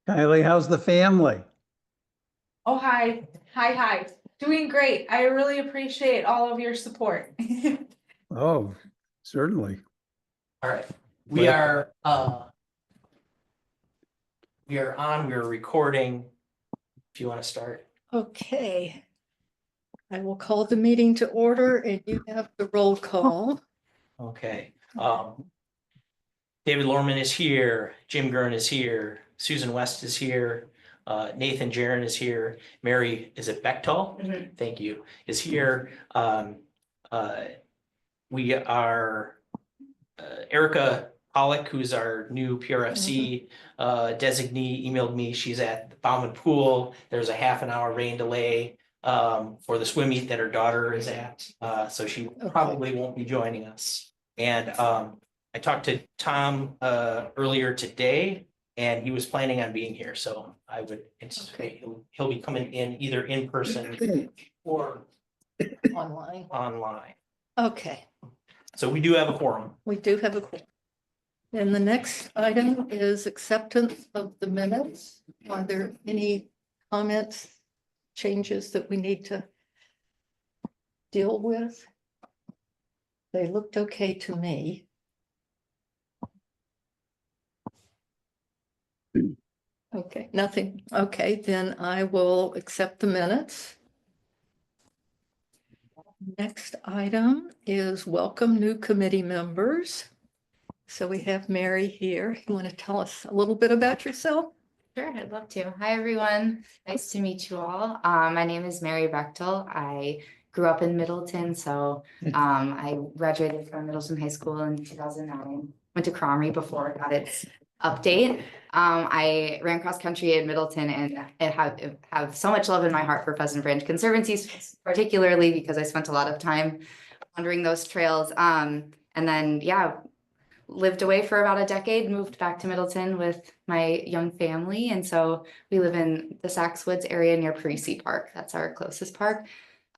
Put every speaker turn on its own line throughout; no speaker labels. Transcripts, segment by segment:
Kylie, how's the family?
Oh, hi. Hi. Doing great. I really appreciate all of your support.
Oh, certainly.
All right, we are we're recording. If you want to start.
Okay. I will call the meeting to order and you have the roll call.
Okay. David Lorman is here, Jim Gurn is here, Susan West is here, Nathan Jaron is here, Mary, is it Bechtel?
Mhm.
Thank you, is here. We are Erica Pollock, who's our new PRFC designee, emailed me. She's at the Bauman Pool. There's a half an hour rain delay for the swim meet that her daughter is at. So she probably won't be joining us. And I talked to Tom earlier today, and he was planning on being here. So I would anticipate he'll be coming in either in person or online.
Okay,
So we do have a quorum.
we do have a quorum. And the next item is acceptance of the minutes. Are there any comments, changes that we need to deal with? They looked okay to me. Okay, nothing. Okay, then I will accept the minutes. Next item is welcome new committee members. So we have Mary here. You want to tell us a little bit about yourself?
Sure, I'd love to. Hi, everyone. Nice to meet you all. My name is Mary Bechtel. I grew up in Middleton, so I graduated from Middleton High School in 2009. Went to Cromrie before it got its update. I ran cross country in Middleton, and I have so much love in my heart for Pheasant Branch Conservancy, particularly because I spent a lot of time wandering those trails. And then, yeah, lived away for about a decade, moved back to Middleton with my young family. And so we live in the Sachs Woods area near Parisi Park. That's our closest park.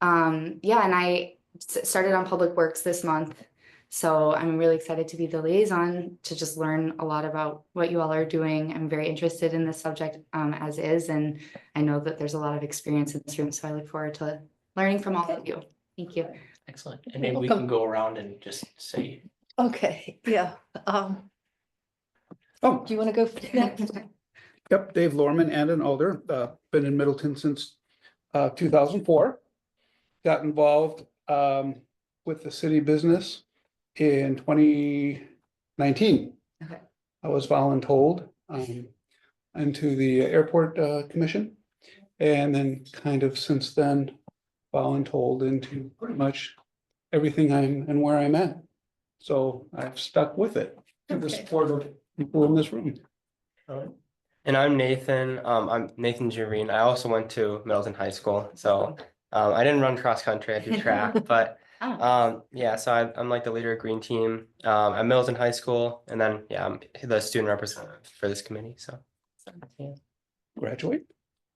Yeah, and I started on Public Works this month. So I'm really excited to be the liaison to just learn a lot about what you all are doing. I'm very interested in this subject as is, and I know that there's a lot of experience in this room. So I look forward to learning from all of you. Thank you.
Excellent. And maybe we can go around and just say.
Okay, yeah. Do you want to go next?
Yep, Dave Lorman and an older, been in Middleton since 2004. Got involved with the city business in 2019.
Okay.
I was voluntold into the airport commission, and then kind of since then voluntold into pretty much everything and where I'm at. So I've stuck with it to the support of people in this room.
All right.
And I'm Nathan. I'm Nathan Jareen. I also went to Middleton High School. So I didn't run cross country, I did track, but yeah, so I'm like the leader of Green Team at Middleton High School, and then yeah, I'm the student representative for this committee. So yeah.
Graduate?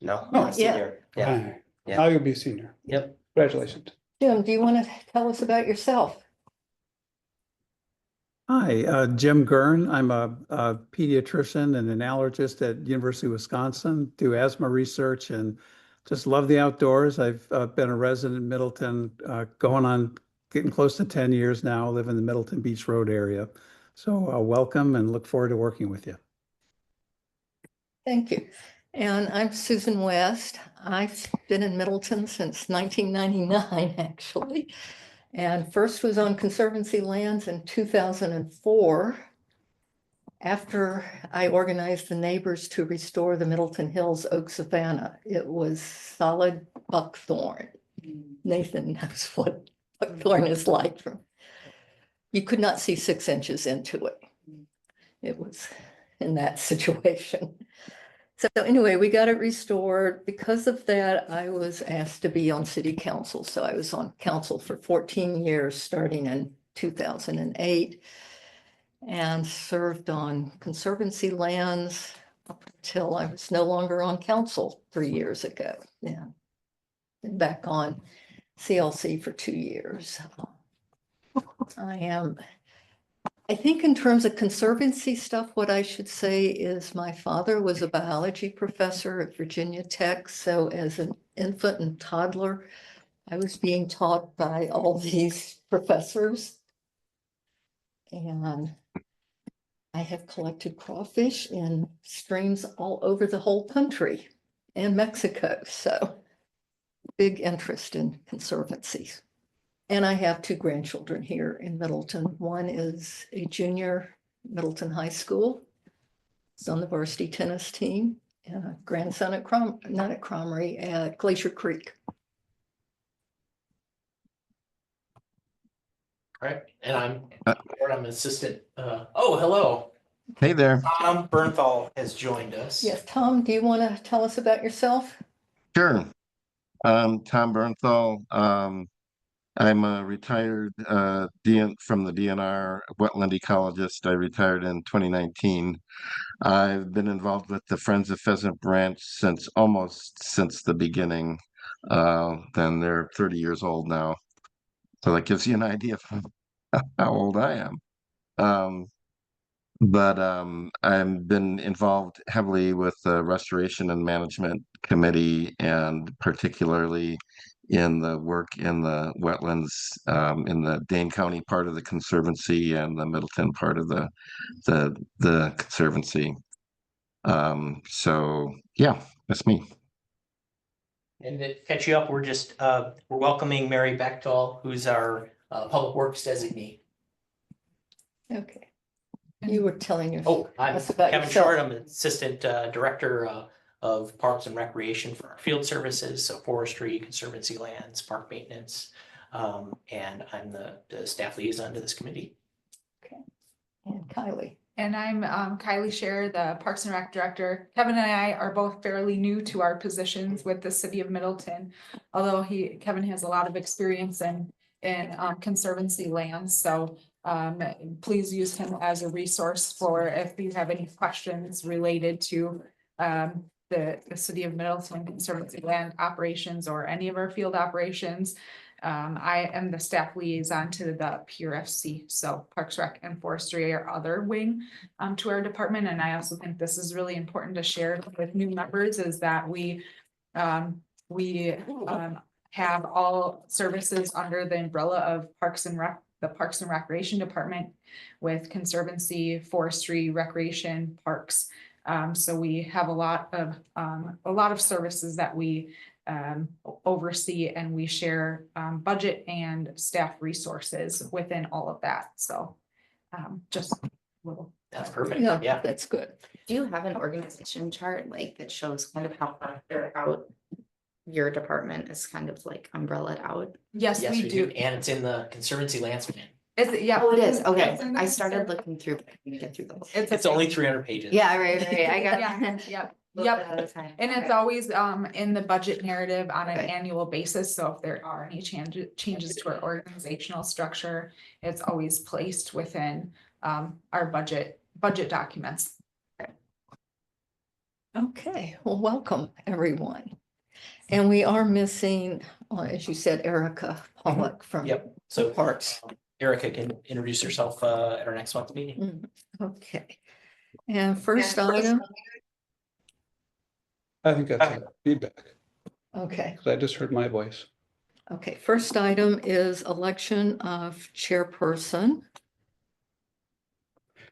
No,
Oh,
senior. Yeah.
Right.
Yeah.
Now you'll be senior.
Yep.
Congratulations.
Jim, do you want to tell us about yourself?
Hi, Jim Gurn. I'm a pediatrician and an allergist at University of Wisconsin, do asthma research and just love the outdoors. I've been a resident in Middleton, getting close to 10 years now. I live in the Middleton Beach Road area. So welcome and look forward to working with you.
Thank you. And I'm Susan West. I've been in Middleton since 1999, actually. And first was on Conservancy lands in 2004. After I organized the neighbors to restore the Middleton Hills Oak Savanna, it was solid buckthorn. Nathan knows what buckthorn is like. You could not see 6 inches into it. It was in that situation. So anyway, we got it restored. Because of that, I was asked to be on city council. So I was on council for 14 years, starting in 2008, and served on Conservancy lands up until I was no longer on council 3 years ago. Yeah, been back on CLC for 2 years. I am I think in terms of conservancy stuff, what I should say is my father was a biology professor at Virginia Tech. So as an infant and toddler, I was being taught by all these professors. And I have collected crawfish in streams all over the whole country and Mexico. So big interest in conservancies. And I have two grandchildren here in Middleton. One is a junior Middleton High School. He's on the varsity tennis team, and a grandson at not at Cromery, at Glacier Creek.
All right, and I'm an assistant. Oh, hello.
Hey there.
Tom Bernthal has joined us.
Yes, Tom, do you want to tell us about yourself?
Sure. Tom Bernthal. I'm a retired from the DNR wetland ecologist. I retired in 2019. I've been involved with the Friends of Pheasant Branch almost since the beginning. Then they're 30 years old now. So that gives you an idea of how old I am. But I've been involved heavily with the Restoration and Management Committee, and particularly in the work in the wetlands in the Dane County part of the Conservancy and the Middleton part of the Conservancy. So yeah, that's me.
And to catch you up, we're welcoming Mary Bechtel, who's our Public Works designee.
Okay. You were telling your.
Oh, I'm
us about
Kevin
yourself.
Short. I'm Assistant Director of Parks and Recreation for our field services, so forestry, conservancy lands, park maintenance. And I'm the staff liaison to this committee.
Okay. And Kylie.
And I'm Kylie Scher, the Parks and Rec Director. Kevin and I are both fairly new to our positions with the city of Middleton, although Kevin has a lot of experience in conservancy lands. So please use him as a resource for if you have any questions related to the city of Middleton conservancy land operations or any of our field operations. I am the staff liaison to the PRFC, so Parks, Rec, and Forestry, our other wing to our department. And I also think this is really important to share with new members, is that we have all services under the umbrella of Parks and Rec, the Parks and Recreation Department, with Conservancy, Forestry, Recreation, Parks. So we have a lot of services that we oversee, and we share budget and staff resources within all of that. So just a little.
That's perfect.
Yeah,
Yeah.
that's good.
Do you have an organization chart like that shows kind of how far out your department is kind of like umbrellaed out?
Yes,
Yes,
we do.
And it's in the Conservancy Lands Plan.
Is it? Yeah.
Oh, it is. Okay,
It's in the
I started
consent-
looking through, but I didn't get through the whole.
It's only 300 pages.
Yeah, right. I got.
Yeah, yep.
Yep.
Yep. And it's always in the budget narrative on an
Okay.
annual basis. So if there are any changes to our organizational structure, it's always placed within our budget documents.
Okay, well, welcome, everyone. And we are missing, as you said, Erica Pollock from
Yep. So
Parks.
Erica can introduce herself at our next month's meeting.
Okay. And first item,
I think that's a feedback,
okay,
because I just heard my voice.
okay. First item is election of chairperson.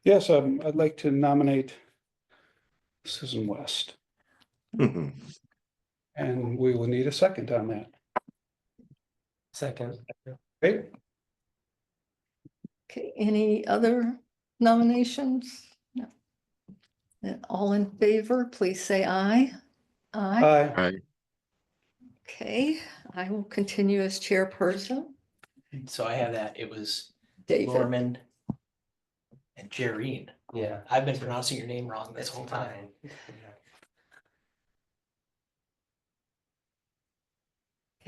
Yes, I'd like to nominate Susan West, and we will need a second on that.
Second.
Great.
Okay, any other nominations? No. Then all in favor, please say aye. Aye.
Aye.
Right.
Okay, I will continue as chairperson.
So I have that. It was
David.
Norman and Jerrine.
Yeah.
I've been pronouncing your name wrong this whole time.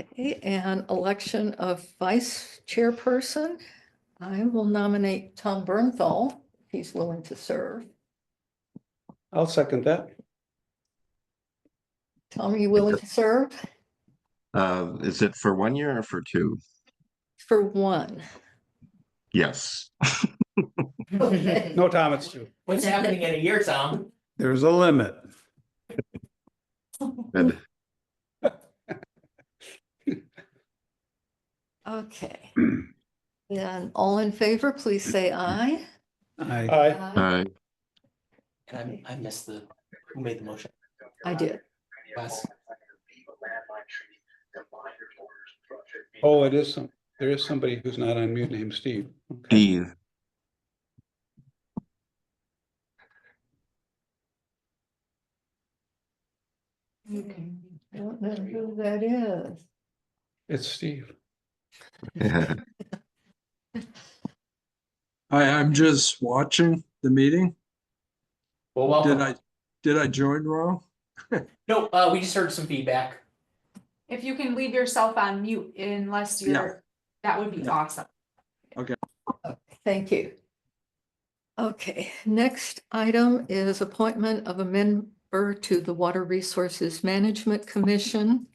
Okay, and election of vice chairperson. I will nominate Tom Bernthal, if he's willing to serve.
I'll second that.
Tom, are you willing to serve?
Is it for 1 year or for 2?
For one.
Yes.
Okay.
No, Tom, it's true.
What's happening in a year, Tom?
There's a limit.
Good.
Okay. Then all in favor, please say aye.
I,
Aye.
And I missed who made the motion?
I did.
Wes?
Oh, there is somebody who's not on mute named Steve. Okay.
Steve.
I don't know who that is.
It's Steve.
Yeah.
Hi, I'm just watching the meeting.
Well, welcome.
Did I join wrong?
No, we just heard some feedback.
If you can leave yourself on mute unless you're, that would be awesome.
Thank you. Okay, next item is appointment of a member to the Water Resources Management Commission.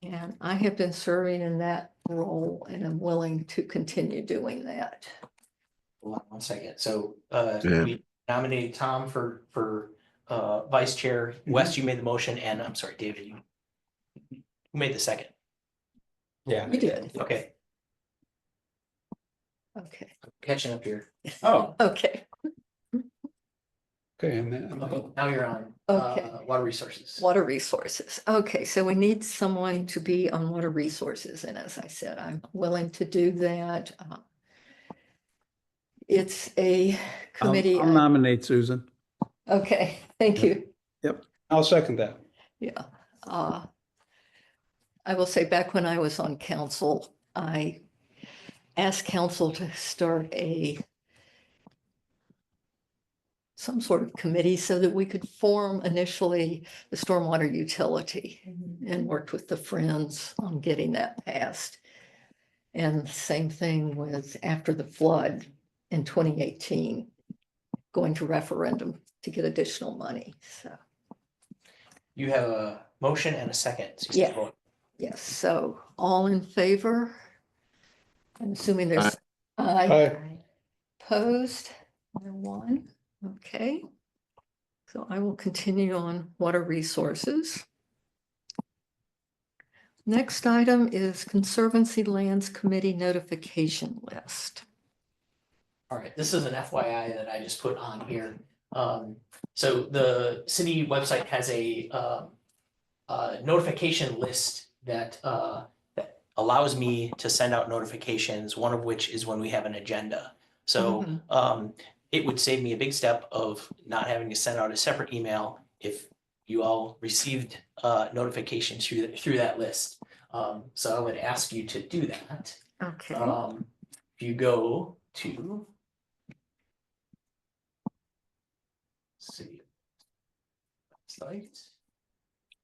And I have been serving in that role and I'm willing to continue doing that.
Hold on one second. So,
Yeah.
we nominated Tom for vice chair. Wes, you made the motion, and I'm sorry, David, who made the second?
Yeah.
You did.
Okay,
Okay,
catching up here.
okay,
Okay, and then,
Okay, now you're on,
Okay.
water resources.
Water Resources. Okay, so we need someone to be on Water Resources. And as I said, I'm willing to do that. It's a committee.
I'll nominate Susan.
Okay, thank you.
I'll second that.
Yeah. I will say back when I was on council, I asked council to start some sort of committee so that we could form initially the stormwater utility and worked with the Friends on getting that passed. And same thing with after the flood in 2018, going to referendum to get additional money. So,
You have a motion and a second. So you
Yeah.
vote.
yes, so all in favor? I'm assuming there's aye.
Aye.
Opposed, one, okay. So I will continue on Water Resources. Next item is Conservancy Lands Committee notification list.
All right, this is an FYI that I just put on here. So the city website has a notification list that allows me to send out notifications, one of which is when we have an agenda. So it would save me a big step of not having to send out a separate email if you all received notifications through that list. So I would ask you to do that.
Okay,
If you go to city site.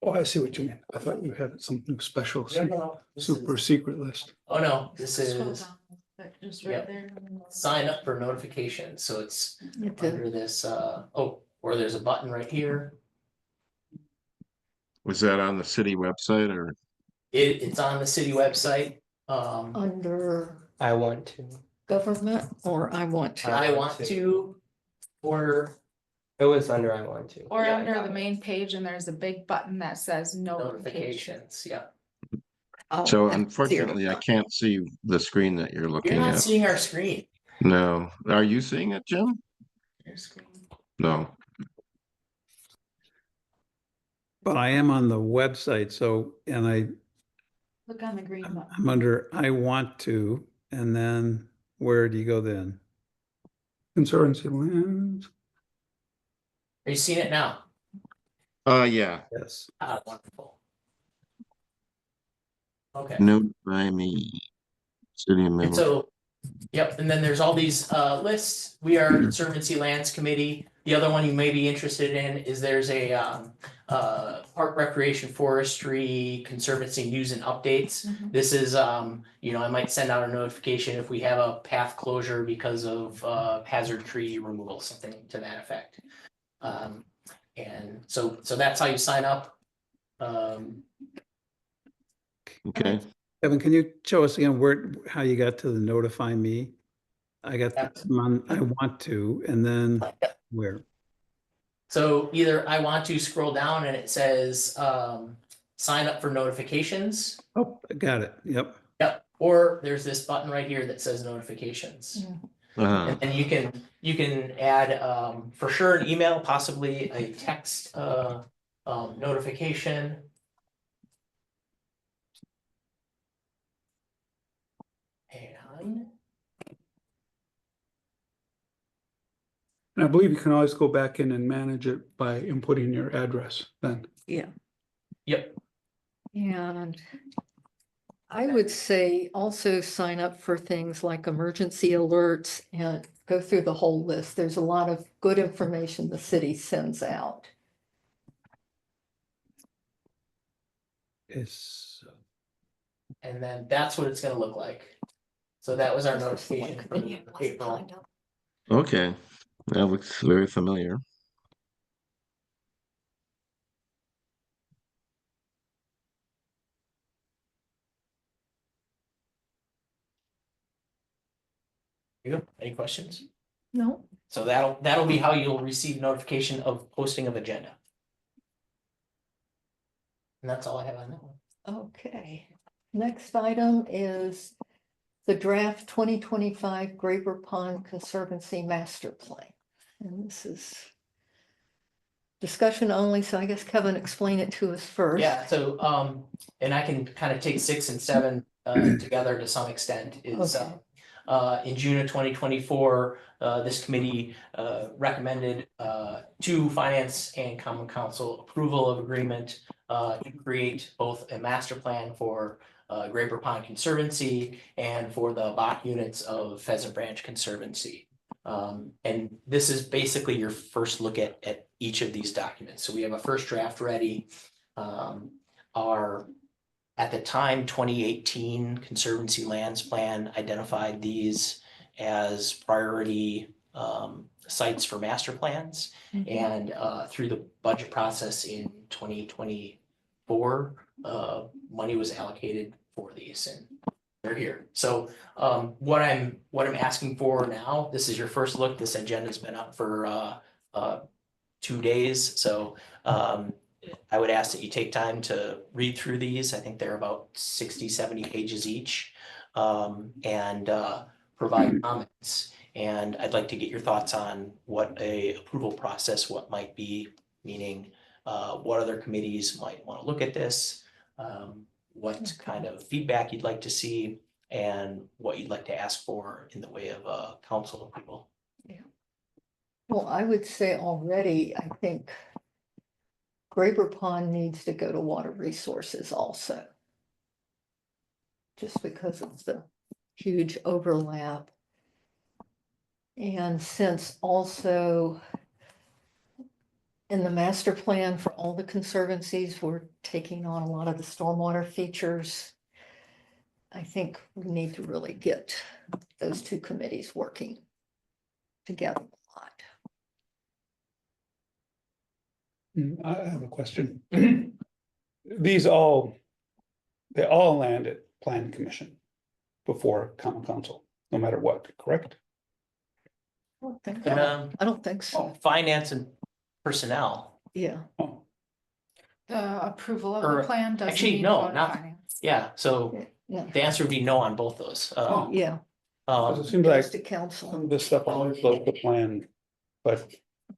Oh, I see what you mean. I thought you had something special,
This
super
is-
secret list.
Oh, no, this
Scroll
is
down, but just
Yep.
right there.
sign up for notifications. So it's
It did.
under this, or there's a button right here.
Was that on the city website or?
It's on the city website.
Under
I want to.
government, or I want to.
I want to, or
It was under I want to.
Or
Yeah, I
under
got
the
it.
main page and there's a big button that says notification.
notifications, yeah.
Oh,
So
that's
unfortunately, I can't see the screen that you're
You're
looking
not
at.
seeing our screen.
No. Are you seeing it, Jim?
Your screen.
No.
But I am on the website, so, and
Look on the green button.
I'm under, I want to, and then where do you go then?
Conservancy lands.
Are you seeing it now?
Yeah.
Yes.
Ah, wonderful. Okay.
Notify me. City of
And
Middleton.
so, yep, and then there's all these lists. We are Conservancy Lands Committee. The other one you may be interested in is there's a Park Recreation Forestry Conservancy News and Updates. This is, I might send out a notification if we have a path closure because of hazard tree removal, something to that effect. And so that's how you sign up.
Okay.
Kevin, can you show us again how you got to the notify me? I got them on, I want to, and then where?
So either I want to scroll down and it says, sign up for notifications.
Oh, I got it. Yep.
Yep, or there's this button right here that says notifications. And then you can add, for sure, an email, possibly a text, notification. And
And I believe you can always go back in and manage it by inputting your address then.
Yeah.
yep,
And I would say also sign up for things like emergency alerts and go through the whole list. There's a lot of good information the city sends out.
It's,
and then that's what it's gonna look like. So that was our
This is the one
notification
committee I
for
wasn't
April.
signed up.
Okay, that looks very familiar.
You go. Any questions?
No,
So that'll be how you'll receive notification of posting of agenda. And that's all I have on that one.
okay. Next item is the draft 2025 Graber Pond Conservancy Master Plan. And this is discussion only, so I guess Kevin, explain it to us first.
Yeah, so, and I can kind of take 6 and 7 together to some extent, is,
Okay.
in June of 2024, this committee recommended to Finance and Common Council approval of agreement to create both a master plan for Graber Pond Conservancy and for the Bach units of Pheasant Branch Conservancy. And this is basically your first look at each of these documents. So we have a first draft ready. Our, at the time, 2018 Conservancy Lands Plan identified these as priority sites for master plans. And through the budget process in 2024, money was allocated for these, and they're here. So what I'm asking for now, this is your first look. This agenda's been up for 2 days. So I would ask that you take time to read through these. I think they're about 60, 70 pages each, and provide comments. And I'd like to get your thoughts on what a approval process, what might be, meaning what other committees might want to look at this, what kind of feedback you'd like to see, and what you'd like to ask for in the way of council approval.
Well, I would say already, I think Graber Pond needs to go to Water Resources also. Just because of the huge overlap. And since also in the master plan for all the conservancies, we're taking on a lot of the stormwater features. I think we need to really get those two committees working together a lot.
I have a question. They all land at Plan Commission before Common Council, no matter what, correct?
I don't think so.
Finance and personnel.
Yeah.
Oh,
The approval of
Or
the plan doesn't
actually,
need to
no,
go to
not-
finance.
Yeah, so
Yeah.
the answer would be no on both those.
Oh.
Yeah.
'cause it seems like
Goes to council.
some of this stuff always goes to plan, but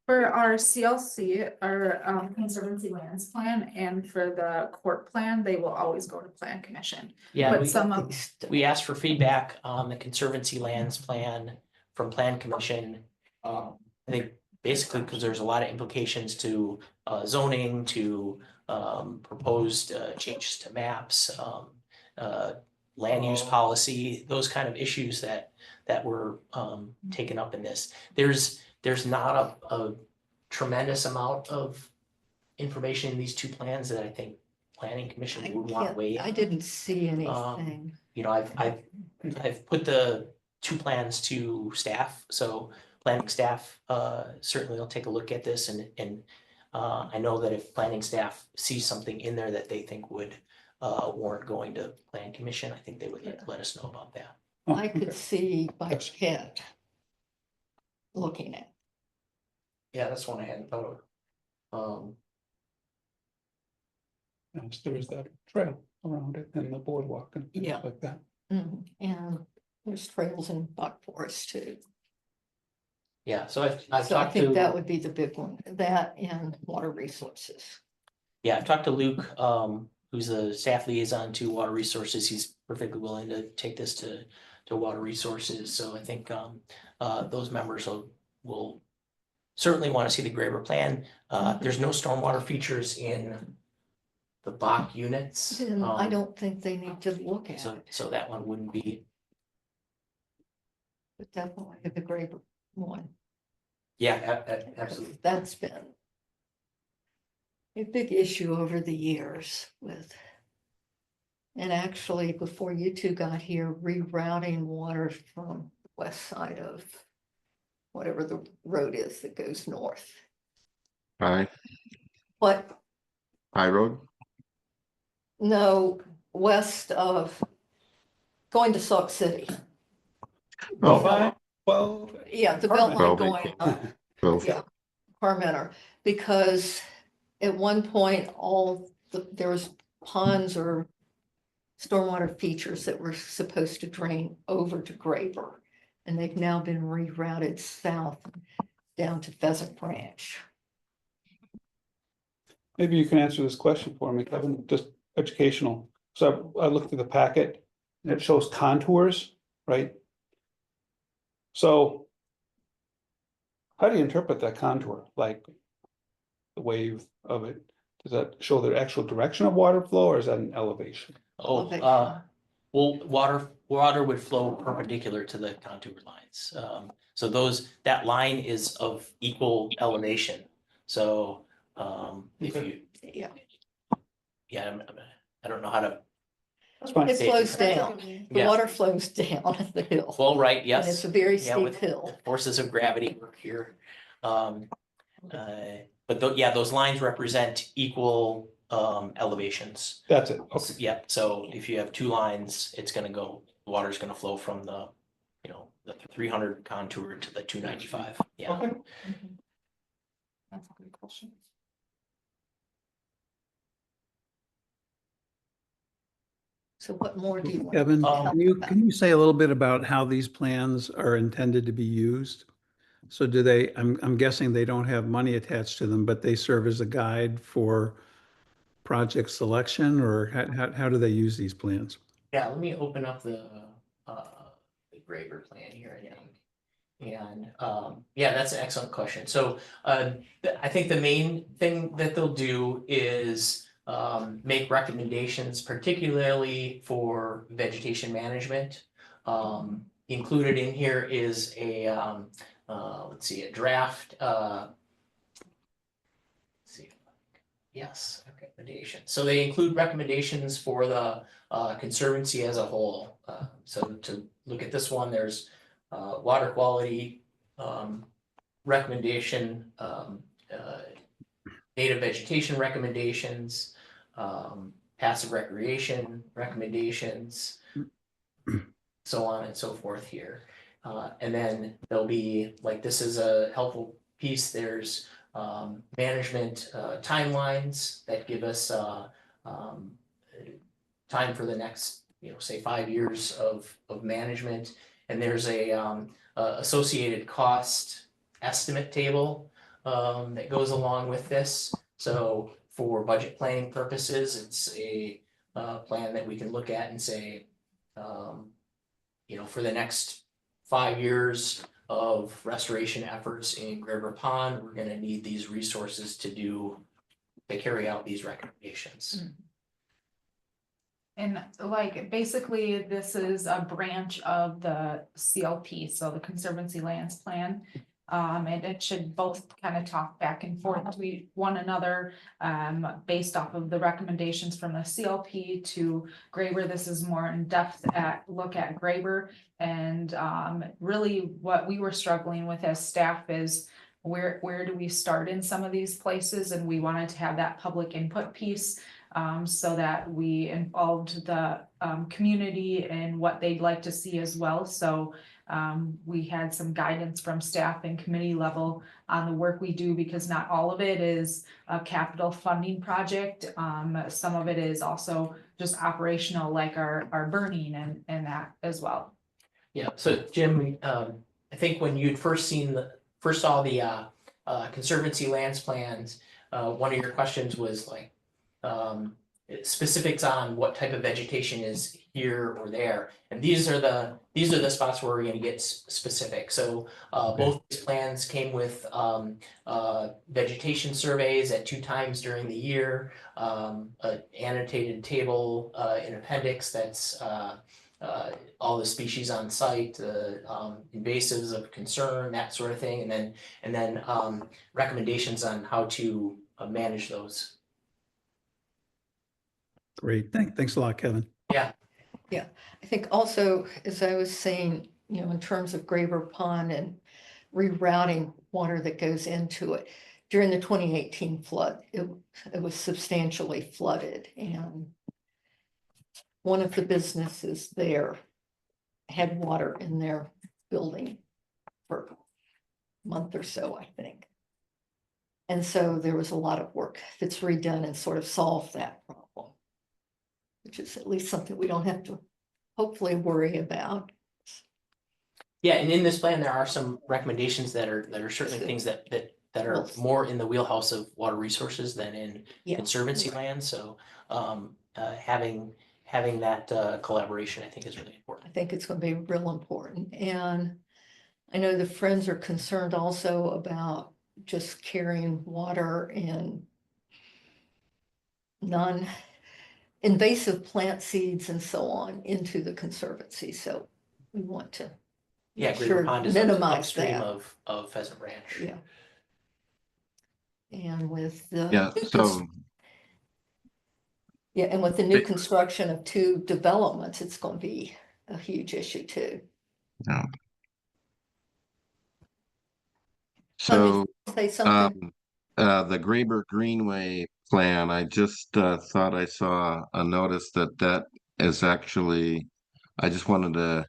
For our CLC, our Conservancy Lands Plan, and for the court plan, they will always go to Plan Commission.
Yeah,
But
we,
some of,
we asked for feedback on the Conservancy Lands Plan from Plan Commission. I think basically because there's a lot of implications to zoning, to proposed changes to maps, land use policy, those kind of issues that were taken up in this. There's not a tremendous amount of information in these two plans that I think Planning Commission would want to weigh in.
I didn't see anything.
You know, I've put the two plans to staff, so planning staff certainly will take a look at this, and I know that if planning staff sees something in there that they think would warrant going to Plan Commission, I think they would let us know about that.
oh,
I could
okay.
see by
Yes.
head looking at.
Yeah, that's one I hadn't thought of.
Yes, there is that trail around it and the boardwalk and things
Yeah.
like that.
And there's trails in Buck Forest too.
Yeah, so I've
So I
talked
think that
to,
would be the big one, that and water resources.
yeah, I've talked to Luke, who's the staff liaison to Water Resources. He's perfectly willing to take this to Water Resources. So I think those members will certainly want to see the Graber plan. There's no stormwater features in the Bach units.
And I don't think they need to look at
So,
it,
so that one wouldn't be,
but definitely the Graber one.
yeah, absolutely.
That's been a big issue over the years with, and actually before you two got here, rerouting water from the west side of whatever the road is that goes north.
High
But
Road.
no, west of going to Sauk City.
Oh,
Well,
Yeah, the belt line
Well,
going up.
well,
Yeah, Parmenter, because at one point, there was ponds or stormwater features that were supposed to drain over to Graber. And they've now been rerouted south down to Pheasant Branch.
maybe you can answer this question for me, Kevin, just educational. So I looked through the packet and it shows contours, right? So how do you interpret that contour? Like the wave of it? Does that show the actual direction of water flow or is that an elevation?
Oh,
Elevation.
well, water would flow perpendicular to the contour lines. So that line is of equal elevation. So, if you,
Yeah,
I don't know how to
That's fine.
it flows
That's
down.
okay.
The
Yeah.
water flows down the hill.
flow right,
And
yes.
it's a very
Yeah,
steep
with
hill.
forces of gravity work here. But those lines represent equal elevations.
That's it. Okay.
Yep, so if you have two lines, water's gonna flow from the 300 contour to the 295, yeah.
Okay.
That's a good question.
So what more do you want?
Kevin,
to
Um,
talk about?
can you say a little bit about how these plans are intended to be used? So do they, I'm guessing they don't have money attached to them, but they serve as a guide for project selection, or how do they use these plans?
Yeah, let me open up the Graber plan here, I think. And yeah, that's an excellent question. So I think the main thing that they'll do is make recommendations, particularly for vegetation management. Included in here is a let's see, a draft. Let's see. Yes, recommendation. So they include recommendations for the Conservancy as a whole. So to look at this one, there's water quality recommendation, native vegetation recommendations, passive recreation recommendations, so on and so forth here. And then there'll be, like, this is a helpful piece, there's management timelines that give us time for the next, say 5 years of management. And there's a associated cost estimate table that goes along with this. So for budget planning purposes, it's a plan that we can look at and say, for the next 5 years of restoration efforts in Graber Pond, we're gonna need these resources to carry out these recommendations.
And like, basically, this is a branch of the CLP, so the Conservancy Lands Plan. And it should both kind of talk back and forth to one another, based off of the recommendations from the CLP to Graber. This is more in depth look at Graber. And really what we were struggling with as staff is where do we start in some of these places? And we wanted to have that public input piece so that we involved the community in what they'd like to see as well. So we had some guidance from staff and committee level on the work we do, because not all of it is a capital funding project. Some of it is also just operational, like our burning and that as well.
Yeah, so Jim, I think when you'd first saw the Conservancy lands plans, one of your questions was like specifics on what type of vegetation is here or there. And these are the spots where we're gonna get specific. So both these plans came with vegetation surveys at 2 times during the year, an annotated table in appendix that's all the species on site, invasives of concern, that sort of thing, and then recommendations on how to manage those.
Great. Thanks a lot, Kevin.
Yeah.
Yeah, I think also, as I was saying, in terms of Graver Pond and rerouting water that goes into it, during the 2018 flood, it was substantially flooded, and one of the businesses there had water in their building for a month or so, I think. And so there was a lot of work that's redone and sort of solved that problem, which is at least something we don't have to hopefully worry about.
Yeah, and in this plan, there are some recommendations that are certainly things that are more in the wheelhouse of water resources than in conservancy land. So having that collaboration, I think, is really important.
I think it's going to be real important. And I know the Friends are concerned also about just carrying water in non-invasive plant seeds and so on into the Conservancy. So we want to
Graver Pond is
minimize
upstream
that.
of Pheasant Ranch.
Yeah. And with the and with the new construction of 2 developments, it's going to be a huge issue too.
Yeah. So
say something.
the Graber Greenway plan, I just thought I saw a notice that is actually, I just wanted to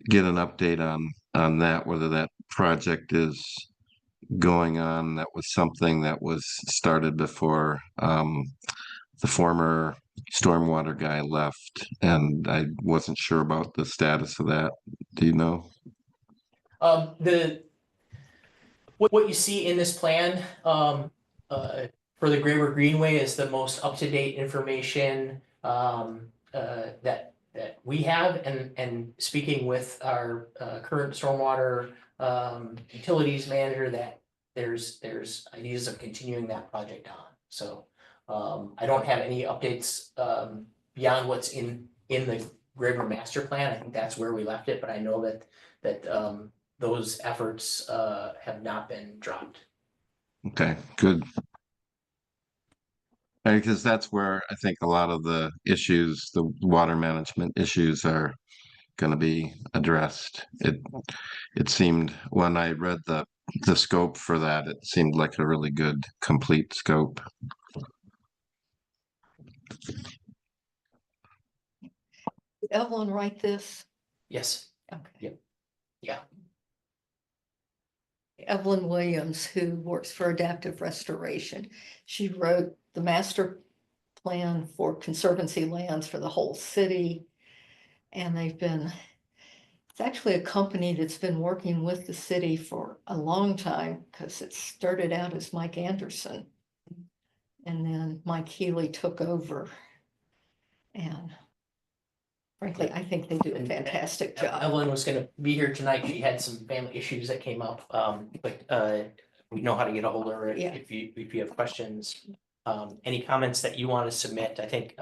get an update on that, whether that project is going on. That was something that was started before the former stormwater guy left, and I wasn't sure about the status of that. Do you know?
What you see in this plan for the Graver Greenway is the most up-to-date information that we have, and speaking with our current stormwater utilities manager, that there's ideas of continuing that project on. So I don't have any updates beyond what's in the Graver master plan. I think that's where we left it, but I know that those efforts have not been dropped.
Okay, good. Because that's where I think a lot of the issues, the water management issues, are going to be addressed. It seemed, when I read the scope for that, it seemed like a really good, complete scope.
Did Evelyn write this?
Yes.
Okay.
Yeah.
Evelyn Williams, who works for Adaptive Restoration, she wrote the master plan for conservancy lands for the whole city. And it's actually a company that's been working with the city for a long time, because it started out as Mike Anderson. And then Mike Healy took over. And frankly, I think they do a fantastic job.
Evelyn was going to be here tonight. She had some family issues that came up, but we know how to get a hold of her if you have questions. Any comments that you want to submit, I think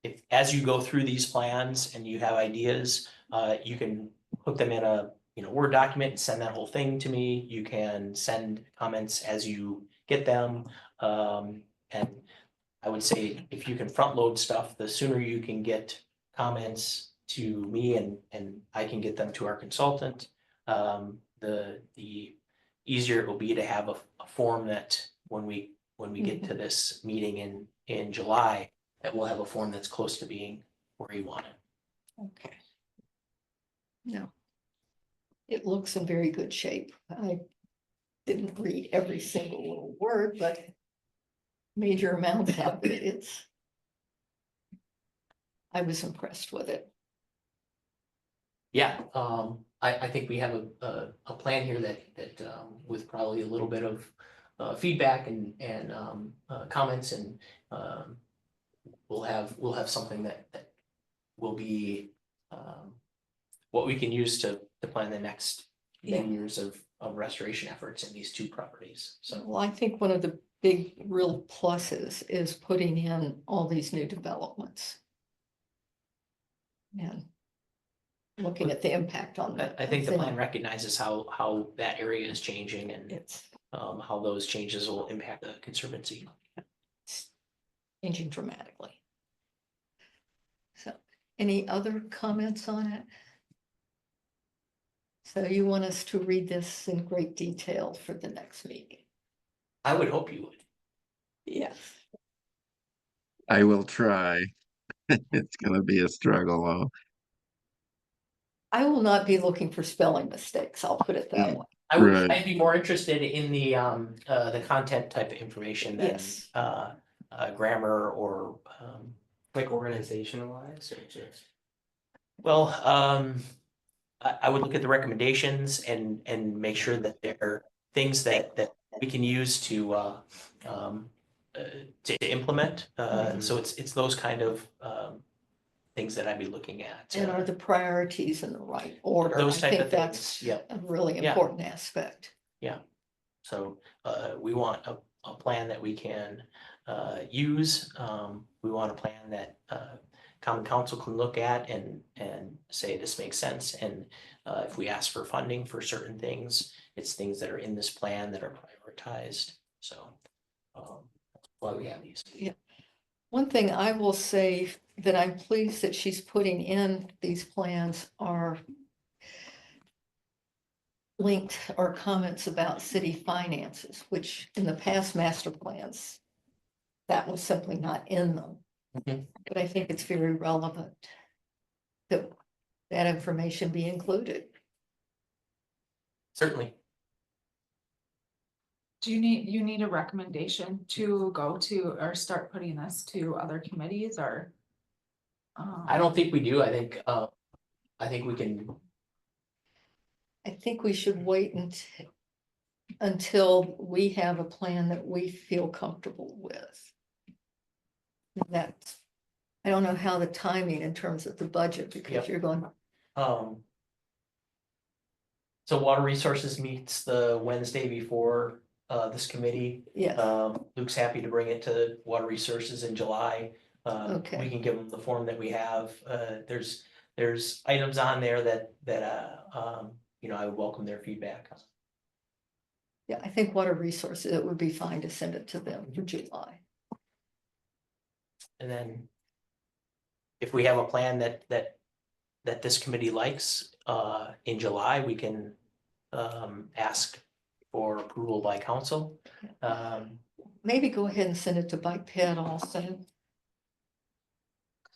if as you go through these plans and you have ideas, you can put them in a Word document and send that whole thing to me. You can send comments as you get them, and I would say if you can front load stuff, the sooner you can get comments to me and I can get them to our consultant, the easier it will be to have a form that when we when we get to this meeting in July, that we'll have a form that's close to being where you want it.
Okay. No. It looks in very good shape. I didn't read every single little word, but major amounts of it, I was impressed with it.
Yeah, I think we have a plan here that with probably a little bit of feedback and comments and we'll have something that will be what we can use to plan the next many years of restoration efforts in these two properties. So,
Well, I think one of the big real pluses is putting in all these new developments. And looking at the impact on that.
I think the plan recognizes how that area is changing and
It's
how those changes will impact the Conservancy.
changing dramatically. So, any other comments on it? So you want us to read this in great detail for the next meeting?
I would hope you would.
Yes.
I will try. It's gonna be a struggle, though.
I will not be looking for spelling mistakes, I'll put it that way.
Right.
I'd be more interested in the content type of information than
Yes.
Grammar or
Like organization wise or just?
well, I would look at the recommendations and make sure that they're things that we can use to implement. So it's those kind of things that I'd be looking at.
And are the priorities in the right order?
Those
I
type
think
of
that's
things, yep.
a really
Yeah.
important aspect.
So we want a plan that we can use. We want a plan that Common Council can look at and say this makes sense. And if we ask for funding for certain things, it's things that are in this plan that are prioritized. So that's why we have these.
Yeah. One thing I will say that I'm pleased that she's putting in these plans are linked or comments about city finances, which in the past master plans, that was simply not in them.
Mhm.
But I think it's very relevant that that information be included.
Certainly.
Do you need a recommendation to go to or start putting this to other committees or?
I don't think we do. I think we can.
I think we should wait until we have a plan that we feel comfortable with. That's, I don't know how the timing in terms of the budget, because
Yep.
you're going,
So Water Resources meets the Wednesday before this committee.
yes,
Luke's happy to bring it to Water Resources in July.
Okay.
We can give them the form that we have. There's items on there that I would welcome their feedback.
yeah, I think water resources, it would be fine to send it to them for July.
And then if we have a plan that this committee likes in July, we can ask for approval by council.
Maybe go ahead and send it to Bike Ped also.
Cause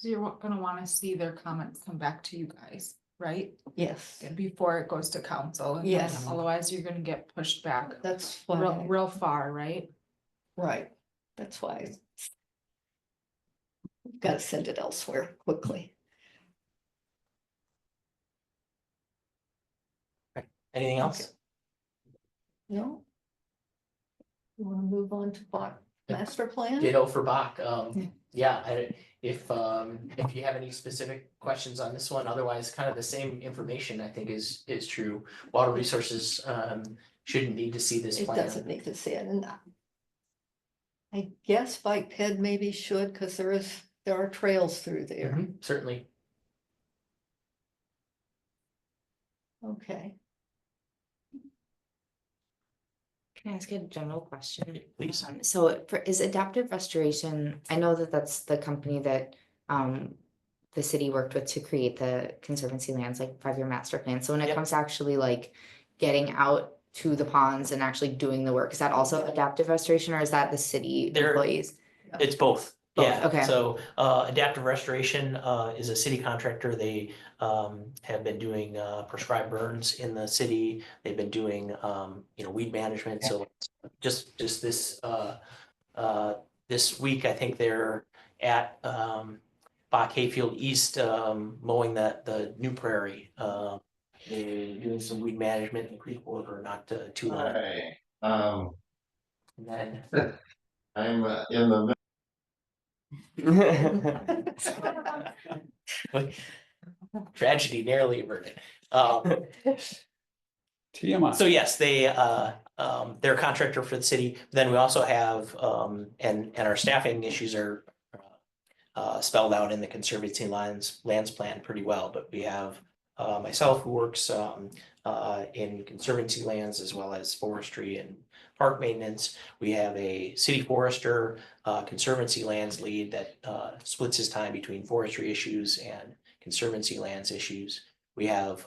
you're gonna wanna see their comments come back to you guys, right?
Yes,
Before it goes to council. And then
Yes.
Otherwise, you're gonna get pushed back
that's
real,
why,
real far, right?
right, that's why. We've got to send it elsewhere quickly.
Anything else?
Okay. No? You want to move on to master plan?
Ditto for Bach. If you have any specific questions on this one, otherwise kind of the same information I think is true. Water Resources shouldn't need to see this
It
plan.
doesn't need to see it, and I guess Bike Ped maybe should, because there are trails through there.
Mhm, certainly.
Okay,
Can I ask a general question?
Please.
So is Adaptive Restoration, I know that that's the company that the city worked with to create the Conservancy lands, like 5-year master plan. So when it
Yep.
comes to actually like getting out to the ponds and actually doing the work? Is that also adaptive restoration or is that the city
There-
employees?
It's both.
Both,
Yeah,
okay.
so Adaptive Restoration is a city contractor. They have been doing prescribed burns in the city. They've been doing weed management. So just this week, I think they're at Bach Hayfield East mowing the new prairie. They're doing some weed management in Creek Border, not too long.
Hi,
And then
I'm in the
tragedy narrowly averted.
TMI.
So yes, they're a contractor for the city. Then we also have, and our staffing issues are spelled out in the Conservancy lands plan pretty well, but we have myself who works in Conservancy lands as well as forestry and park maintenance. We have a city forester, Conservancy lands lead that splits his time between forestry issues and Conservancy lands issues. We have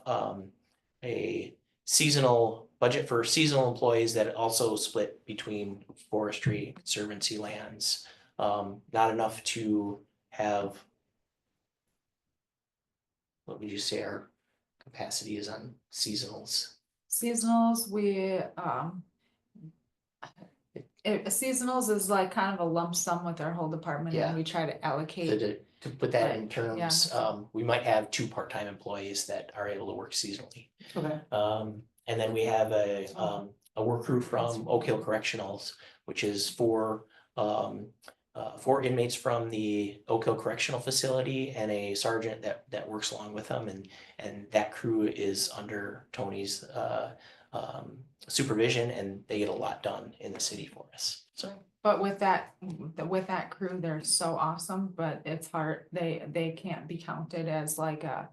a seasonal budget for seasonal employees that also split between forestry, Conservancy lands. Not enough to have, what would you say our capacity is on seasonals?
Seasonals, seasonals is like kind of a lump sum with our whole department
Yeah.
and we try to allocate.
To put that in
Right,
terms, we might have 2 part-time employees that are able to work seasonally.
Okay.
And then we have a work crew from Oak Hill Correctionals, which is four inmates from the Oak Hill Correctional Facility and a sergeant that works along with them, and that crew is under Tony's supervision, and they get a lot done in the city for us. So
But with that crew, they're so awesome, but it's hard, they can't be counted as like a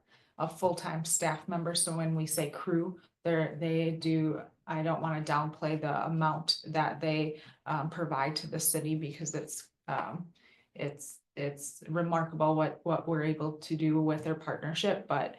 full-time staff member, so when we say crew, they do, I don't wanna downplay the amount that they provide to the city, because it's remarkable what we're able to do with their partnership, but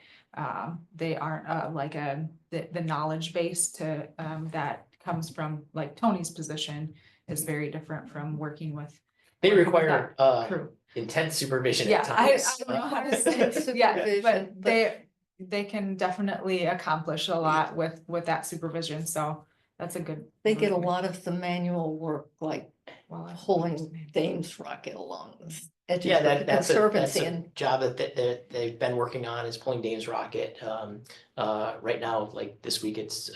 they aren't like the knowledge base to that comes from like Tony's position is very different from working with.
they
working with
require
that crew.
intense supervision
Yeah,
at
I
times.
don't know how to say it, yeah,
Supervision,
but they can definitely accomplish a lot with that supervision, so that's a good.
They get a lot of the manual work, like
Well,
pulling Dame's rocket along the edges
Yeah,
of the
that's
Conservancy
a
and
job that they've been working on, is pulling Dame's rocket. Right now, like this week, it's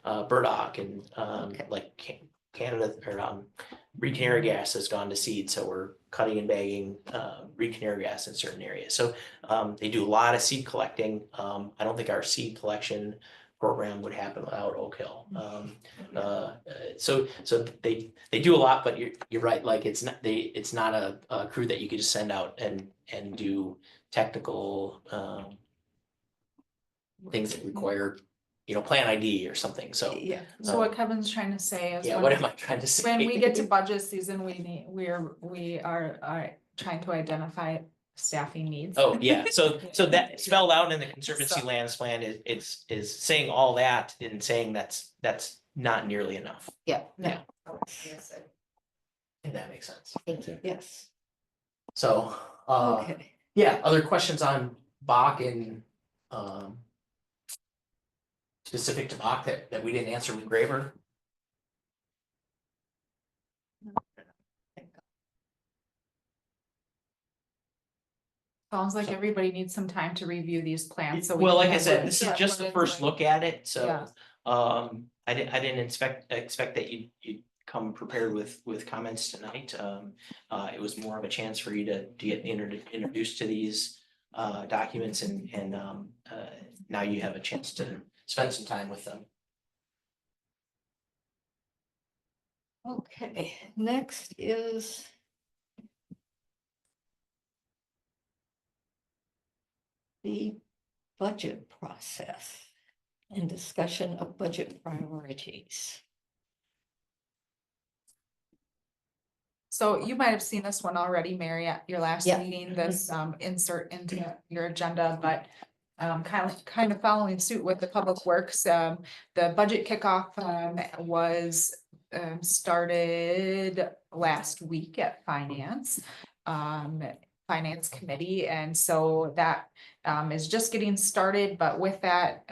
burdock and
Okay.
like Canada or Green Canary gas has gone to seed, so we're cutting and bagging Green Canary gas in certain areas. So they do a lot of seed collecting. I don't think our seed collection program would happen without Oak Hill. So they do a lot, but you're right. Like it's not a crew that you could just send out and do technical things that require plan ID or something. So
yeah.
So what Kevin's trying to say is.
yeah,
when-
what am I trying to say?
When we get to budget season, we are trying to identify staffing needs.
Oh, yeah, so that spelled out in the Conservancy
So-
lands plan is saying all that and saying that's not nearly enough.
Yeah.
Yeah.
Yes,
If that makes sense.
thank you.
Yes,
So,
okay.
yeah, other questions on Bach and specific to Bach that we didn't answer with Graver?
Sounds like everybody needs some time to review these plans, so. we
Well,
can
like I
have
said,
what-
this is
what
just the
it's
first
like.
look at it, so
Yeah.
I didn't expect that you'd come prepared with comments tonight. It was more of a chance for you to get introduced to these documents and now you have a chance to spend some time with them.
Okay, next is the budget process and discussion of budget priorities.
So you might have seen this one already, Mary, at your last
Yeah.
meeting, this insert into your agenda, but kind of following suit with the Public Works, the budget kickoff, was, started last week at Finance Committee, and so that, is just getting started, but with that,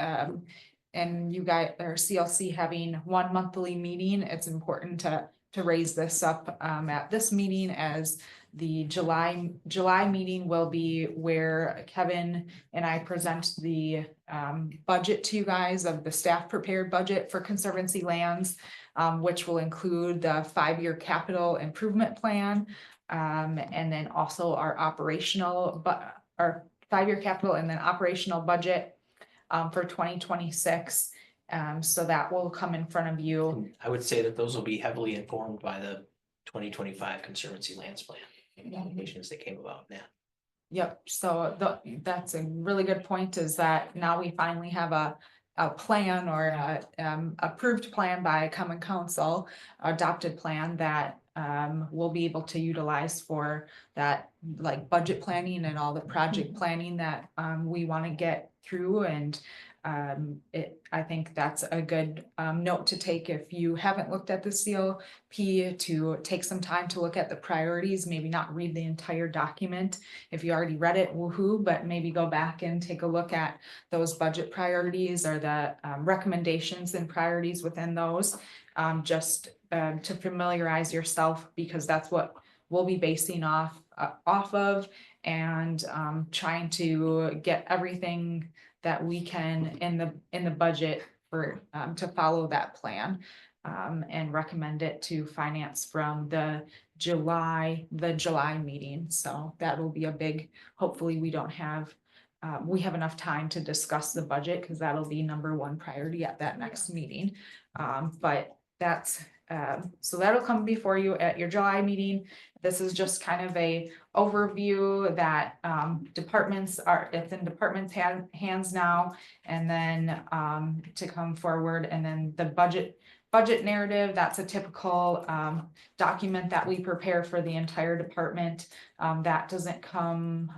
and you guys, or CLC having one monthly meeting, it's important to raise this up, at this meeting, as the July meeting will be where Kevin and I present the budget to you guys of the staff prepared budget for Conservancy lands, which will include the 5-year capital improvement plan, and then also our our 5-year capital and then operational budget for 2026. So that will come in front of you.
I would say that those will be heavily informed by the 2025 Conservancy Lands Plan. Applications that came about, yeah.
Yep, so that's a really good point, is that now we finally have a plan, or a approved plan by Common Council, adopted plan that we'll be able to utilize for that, like budget planning and all the project planning that we want to get through. And I think that's a good note to take if you haven't looked at the CLP, to take some time to look at the priorities, maybe not read the entire document. If you already read it, woohoo, but maybe go back and take a look at those budget priorities, or the recommendations and priorities within those, just to familiarize yourself, because that's what we'll be basing off of, and trying to get everything that we can in the budget for to follow that plan, and recommend it to finance from the July meeting. So that will be a big, hopefully we don't have, we have enough time to discuss the budget, because that'll be #1 priority at that next meeting. But that's, so that'll come before you at your July meeting. This is just kind of a overview that departments are, it's in departments' hands now, and then to come forward, and then the budget narrative, that's a typical document that we prepare for the entire department. That doesn't come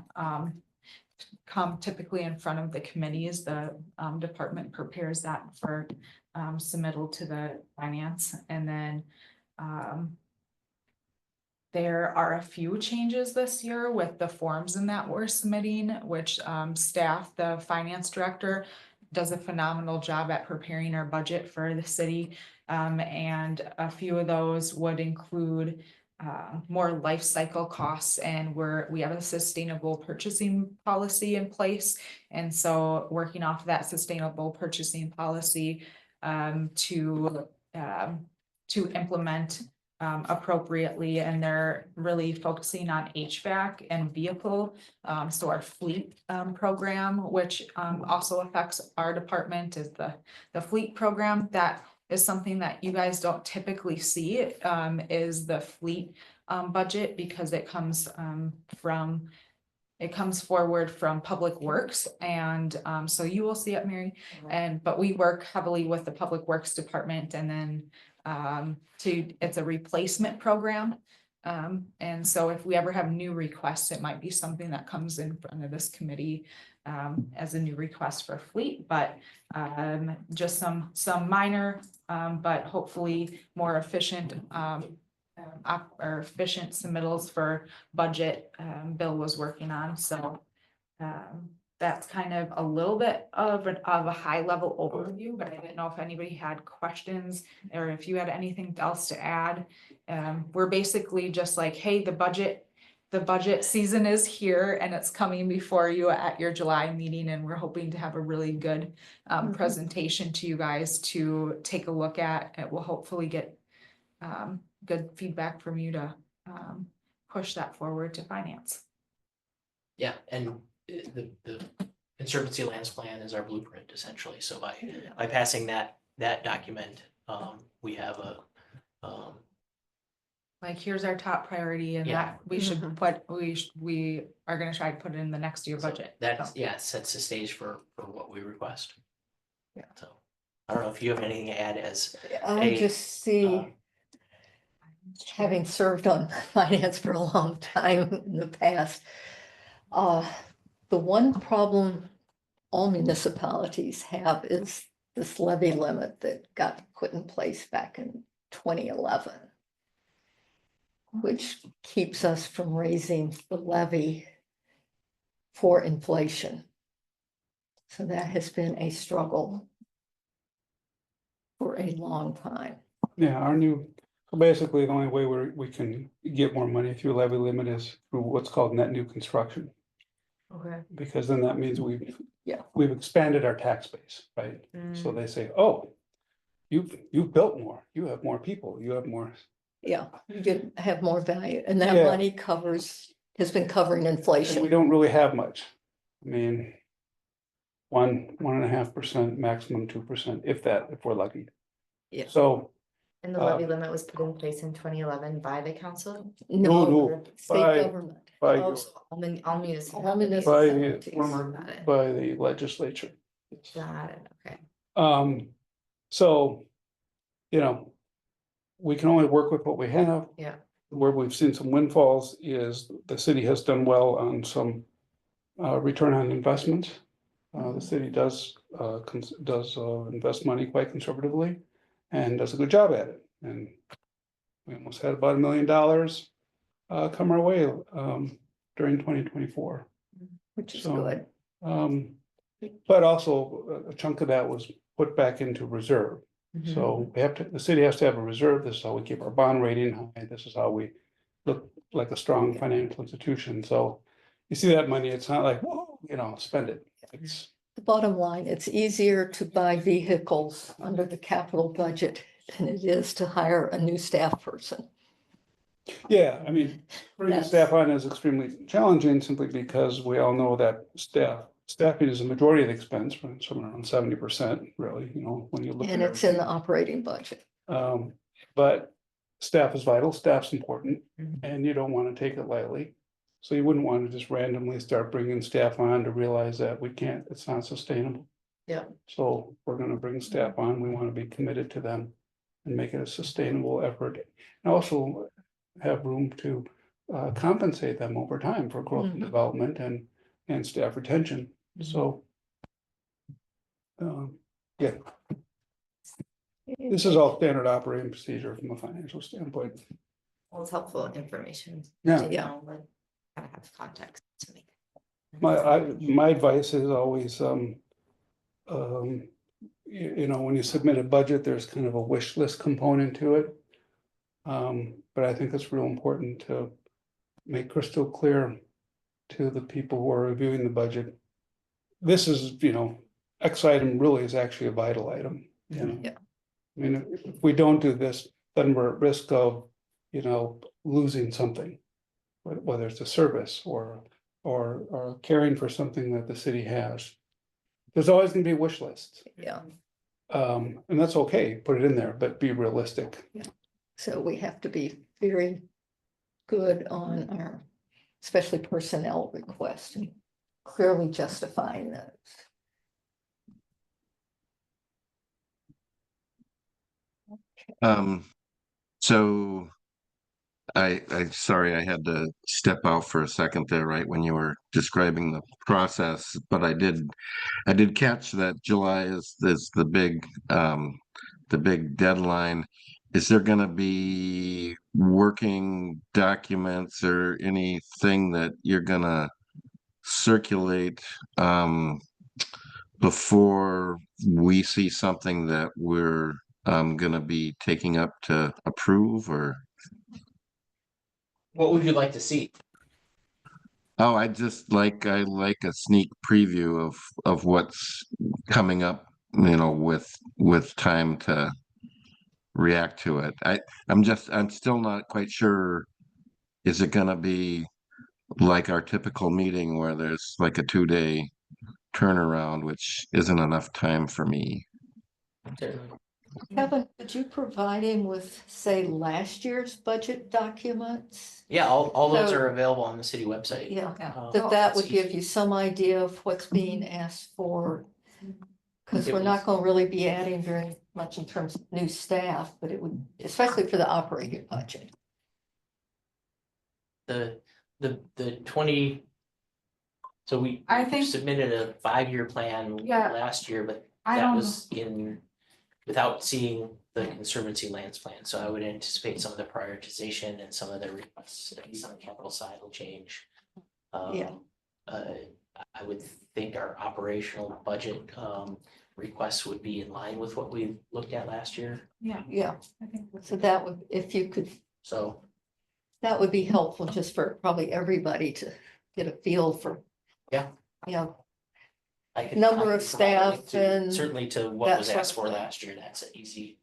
typically in front of the committees. The department prepares that for submittal to the finance. And then there are a few changes this year with the forms in that we're submitting, which staff, the finance director, does a phenomenal job at preparing our budget for the city. And a few of those would include more life cycle costs, and we have a sustainable purchasing policy in place. And so working off of that sustainable purchasing policy to implement appropriately, and they're really focusing on HVAC and vehicle. So our fleet program, which also affects our department, is the fleet program. That is something that you guys don't typically see, is the fleet budget, because it comes forward from Public Works. And so you will see it, Mary, but we work heavily with the Public Works Department, and then it's a replacement program. And so if we ever have new requests, it might be something that comes in front of this committee as a new request for fleet, but just some minor, but hopefully more efficient efficient submittals for budget Bill was working on. So that's kind of a little bit of a high level overview, but I didn't know if anybody had questions, or if you had anything else to add. We're basically just like, hey, the budget season is here, and it's coming before you at your July meeting, and we're hoping to have a really good presentation to you guys to take a look at. It will hopefully get good feedback from you to push that forward to finance.
Yeah, and the Conservancy Lands Plan is our blueprint, essentially. So by passing that document, we have a
like, here's our top priority, and
Yeah.
that we should put, we are gonna try to put it in the next year budget.
that sets the stage for what we request.
Yeah.
So I don't know if you have anything to add as
I just see, having served on finance for a long time in the past, the one problem all municipalities have is this levy limit that got put in place back in 2011, which keeps us from raising the levy for inflation. So that has been a struggle for a long time.
Yeah, so basically the only way we can get more money through levy limit is through what's called net new construction.
Okay.
Because then that means we've
Yeah.
we've expanded our tax base, right? So they say, oh, you've built more, you have more people, you have more.
Yeah, you did have more value, and that
Yeah.
money has been covering
And we
inflation.
don't really have much. I mean, 1.5%, maximum 2%, if we're lucky.
Yeah.
So,
And the levy limit was put in place in 2011 by the council?
no,
State
by-
government.
by
Oh,
your-
so all municipalities.
All municipalities.
Got it.
by the legislature.
Got it, okay.
So, you know, we can only work with what we have.
Yeah.
Where we've seen some windfalls is the city has done well on some return on investment. The city does invest money quite conservatively and does a good job at it. And we almost had about $1 million come our way during 2024.
Which is
So,
good.
But also a chunk of that was put back into reserve. So the city has to have a reserve. This is how we keep our bond rating high. This is how we look like a strong financial institution. So you see that money, it's not like, whoa, spend it. It's,
The bottom line, it's easier to buy vehicles under the capital budget than it is to hire a new staff person.
yeah, I mean, bringing
That's-
staff on is extremely challenging simply because we all know that staffing is the majority of the expense, somewhere around 70%, really, when you look at
And it's in the operating budget.
But staff is vital, staff's important,
Mhm.
and you don't want to take it lightly. So you wouldn't want to just randomly start bringing staff on to realize that it's not sustainable.
Yeah.
So we're going to bring staff on, we want to be committed to them and make it a sustainable effort. And also have room to compensate them over time for growth and
Mhm.
development and staff retention. So yeah, this is all standard operating procedure from a financial standpoint.
Well, it's helpful information.
Yeah.
to
Yeah.
know, like, Gotta have context to make.
My advice is always, when you submit a budget, there's kind of a wish list component to it. But I think it's real important to make crystal clear to the people who are reviewing the budget. This is, X item really is actually a vital item,
Yeah.
I mean, if we don't do this, then we're at risk of, losing something. Whether it's a service or caring for something that the city has. There's always gonna be a wish list.
Yeah,
And that's okay, put it in there, but be realistic.
so we have to be very good on our, especially personnel requests, and clearly justifying those.
So sorry, I had to step out for a second there, right when you were describing the process, but I did catch that July is the big deadline. Is there gonna be working documents or anything that you're gonna circulate before we see something that we're gonna be taking up to approve, or?
What would you like to see?
Oh, I like a sneak preview of what's coming up, with time to react to it. I'm still not quite sure. Is it gonna be like our typical meeting where there's like a 2-day turnaround, which isn't enough time for me?
Kevin, did you provide him with, say, last year's budget documents?
Yeah, all those
So-
are available on the city website.
Yeah,
Um,
that would
it's
give
easy.
you some idea of what's being asked for. Because
It
we're not
was-
gonna really be adding very much in terms of new staff, but it would, especially for the operating budget.
The 20 So we
I think-
submitted a 5-year plan
Yeah.
last year, but
I
that
don't
was without seeing the Conservancy lands plan. So I would anticipate some of the prioritization and some of the requests, at least on the capital side, will change.
Yeah.
I would think our operational budget requests would be in line with what we looked at last year.
Yeah,
Yeah,
I think.
so that would, if you could,
So
that would be helpful just for probably everybody to get a feel for.
Yeah.
You know,
I could.
Number
I
of
could provide a link
staff
to-
and
certainly to what
that
was
sort
asked
of
for
thing.
last year. That's an easy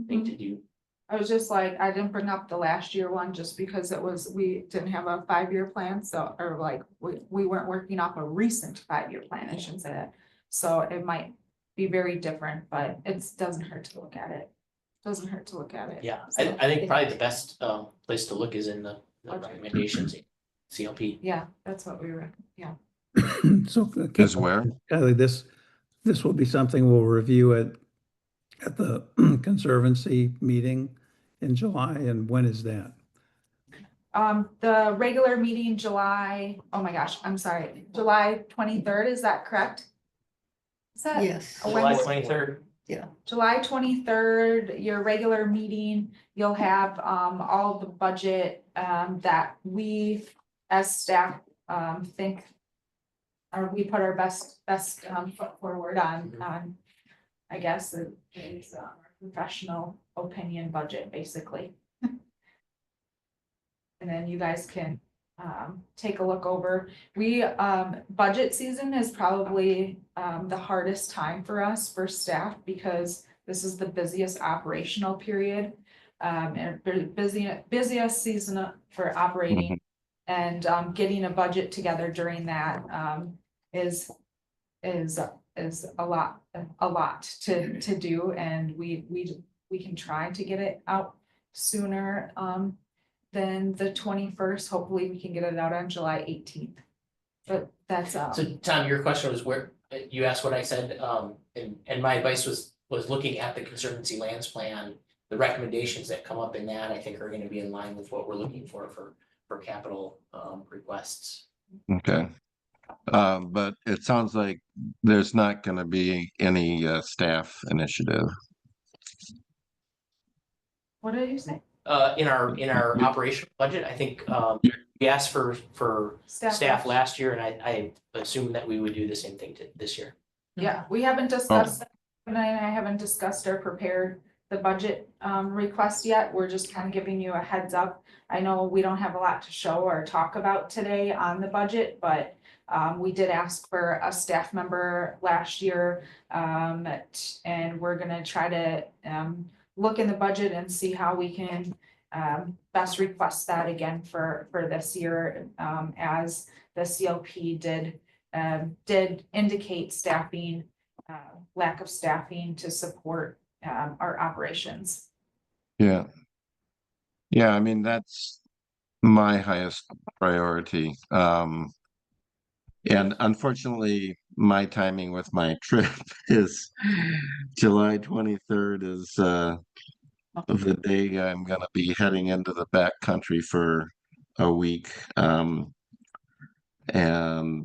thing to do.
I was just like, I didn't bring up the last year one just because we didn't have a 5-year plan, so, or like, we weren't working off a recent 5-year plan, I shouldn't say that. So it might be very different, but it doesn't hurt to look at it. Doesn't hurt to look at it.
Yeah,
So,
I think probably the best place to look is in the recommendations, CLP.
Yeah, that's what we were, yeah.
So
Is where?
Kylie, this will be something we'll review at the Conservancy meeting in July, and when is that?
The regular meeting July, oh my gosh, I'm sorry, July 23rd, is that correct? Is that?
yes,
a
July
Wednesday?
23rd.
July 23rd, your regular meeting, you'll have all the budget that we as staff think. Or we put our best foot forward on, I guess, it is professional opinion budget, basically. And then you guys can take a look over. Budget season is probably the hardest time for us for staff because this is the busiest operational period. And busiest season for operating. And getting a budget together during that is a lot to do, and we can try to get it out sooner than the 21st. Hopefully we can get it out on July 18th. But that's
So Tom, your question was where, you asked what I said, and my advice was looking at the Conservancy lands plan. The recommendations that come up in that, I think, are gonna be in line with what we're looking for capital requests.
Okay. But it sounds like there's not gonna be any staff initiative.
what did you say?
In our operational budget, I think, we asked for staff last year, and I assume that we would do the same thing this year.
Yeah, we haven't discussed, and I haven't discussed or prepared the budget request yet. We're just kind of giving you a heads up. I know we don't have a lot to show or talk about today on the budget, but we did ask for a staff member last year. And we're gonna try to look in the budget and see how we can best request that again for this year, as the CLP did indicate staffing, lack of staffing to support our operations.
Yeah. Yeah, I mean, that's my highest priority. And unfortunately, my timing with my trip is July 23rd is the day I'm gonna be heading into the back country for a week. And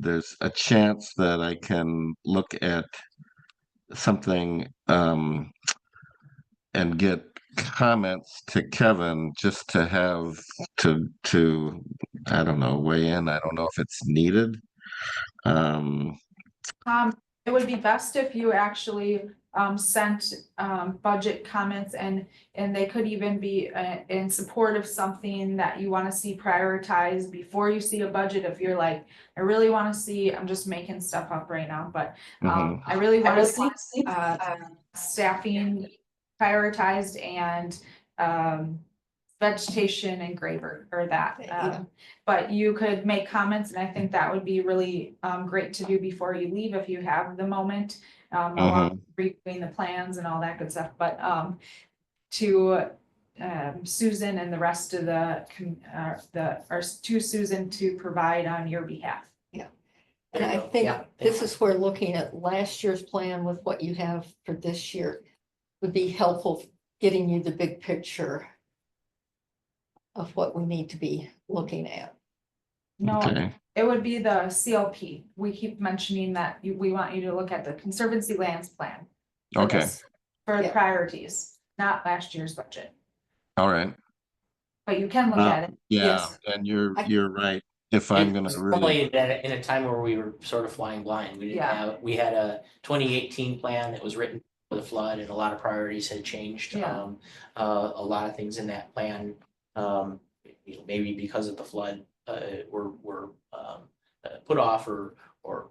there's a chance that I can look at something and get comments to Kevin just to have to I don't know, weigh in. I don't know if it's needed.
It would be best if you actually sent budget comments, and they could even be in support of something that you want to see prioritized before you see a budget. If you're like, I really want to see, I'm just making stuff up right now, but I really want to see staffing prioritized and vegetation and graver or that. But you could make comments, and I think that would be really great to do before you leave if you have the moment, along with reviewing the plans and all that good stuff. But to Susan and the rest of or to Susan to provide on your behalf.
and I think this is where looking at last year's plan with what you have for this year would be helpful, getting you the big picture of what we need to be looking at.
No,
Okay,
it would be the CLP. We keep mentioning that we want you to look at the Conservancy lands plan. For
okay,
this, for
Yeah.
priorities, not last year's budget,
all right.
but you can look at it.
Yeah,
Yes.
and
I-
you're right. If I'm
It
gonna
was
really,
probably in a time where we were sort of flying blind. We didn't
Yeah.
have, we had a 2018 plan that was written for the flood and a lot of priorities had changed.
Yeah.
A lot of things in that plan, maybe because of the flood, were put off or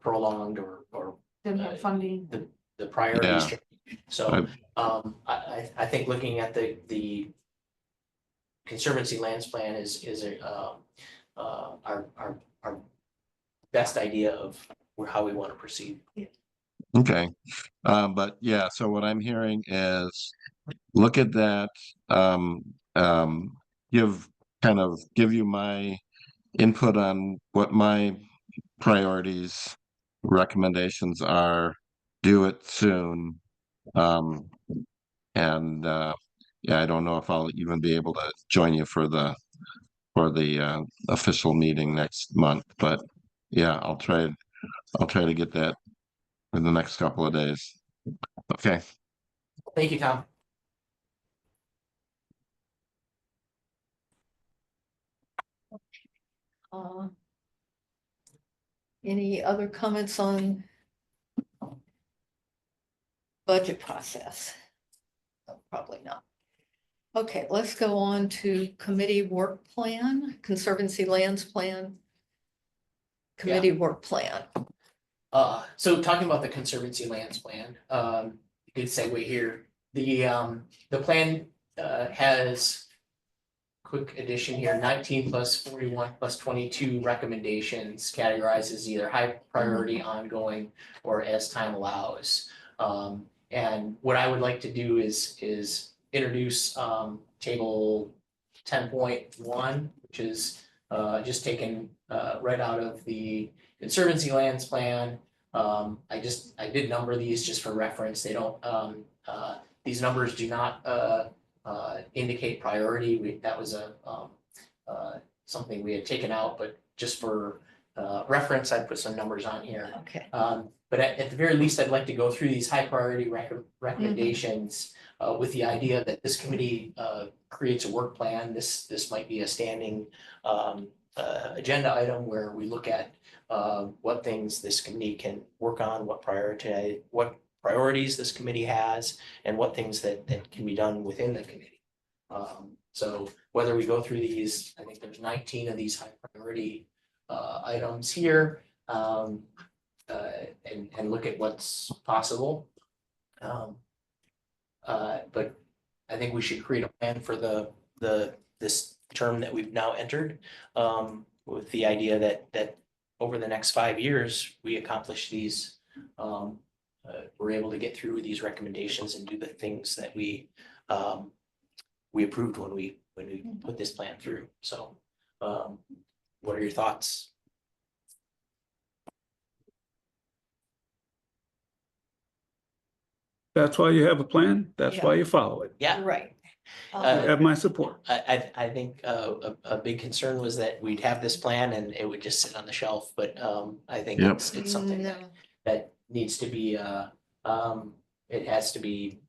prolonged or
Didn't have funding.
the priorities
Yeah.
changed. So, I think looking at the Conservancy lands plan is our best idea of how we want to proceed.
okay. But yeah, so what I'm hearing is look at that, um, um, give you my input on what my priorities, recommendations are, do it soon. Um, and yeah, I don't know if I'll even be able to join you for the official meeting next month, but yeah, I'll try to get that in the next couple of days. Okay.
Thank you, Tom.
Uh, Any other comments on budget process? Probably not. Okay, let's go on to committee work plan, Conservancy lands plan. Committee work plan.
So talking about the Conservancy lands plan, good segue here. The plan has quick addition here, 19 plus 41 plus 22 recommendations categorized as either high priority, ongoing, or as time allows. And what I would like to do is introduce table 10.1, which is just taken right out of the Conservancy lands plan. I did number these just for reference. They don't these numbers do not indicate priority. That was something we had taken out, but just for reference, I put some numbers on here.
Okay.
But at the very least, I'd like to go through these high priority recommendations with the idea that this committee creates a work plan. This might be a standing agenda item where we look at what things this committee can work on, what priorities this committee has, and what things that can be done within the committee. So whether we go through these, I think there's 19 of these high priority items here, and look at what's possible. But I think we should create a plan for this term that we've now entered, with the idea that over the next 5 years, we accomplish these, we're able to get through these recommendations and do the things that we approved when we put this plan through. So, what are your thoughts?
That's why you have a plan. That's why
Yeah.
you follow it.
Yeah,
Right.
You
Uh,
have my support.
I think a big concern was that we'd have this plan and it would just sit on the shelf, but I think
Yep.
it's something
No.
that needs to be it has to be,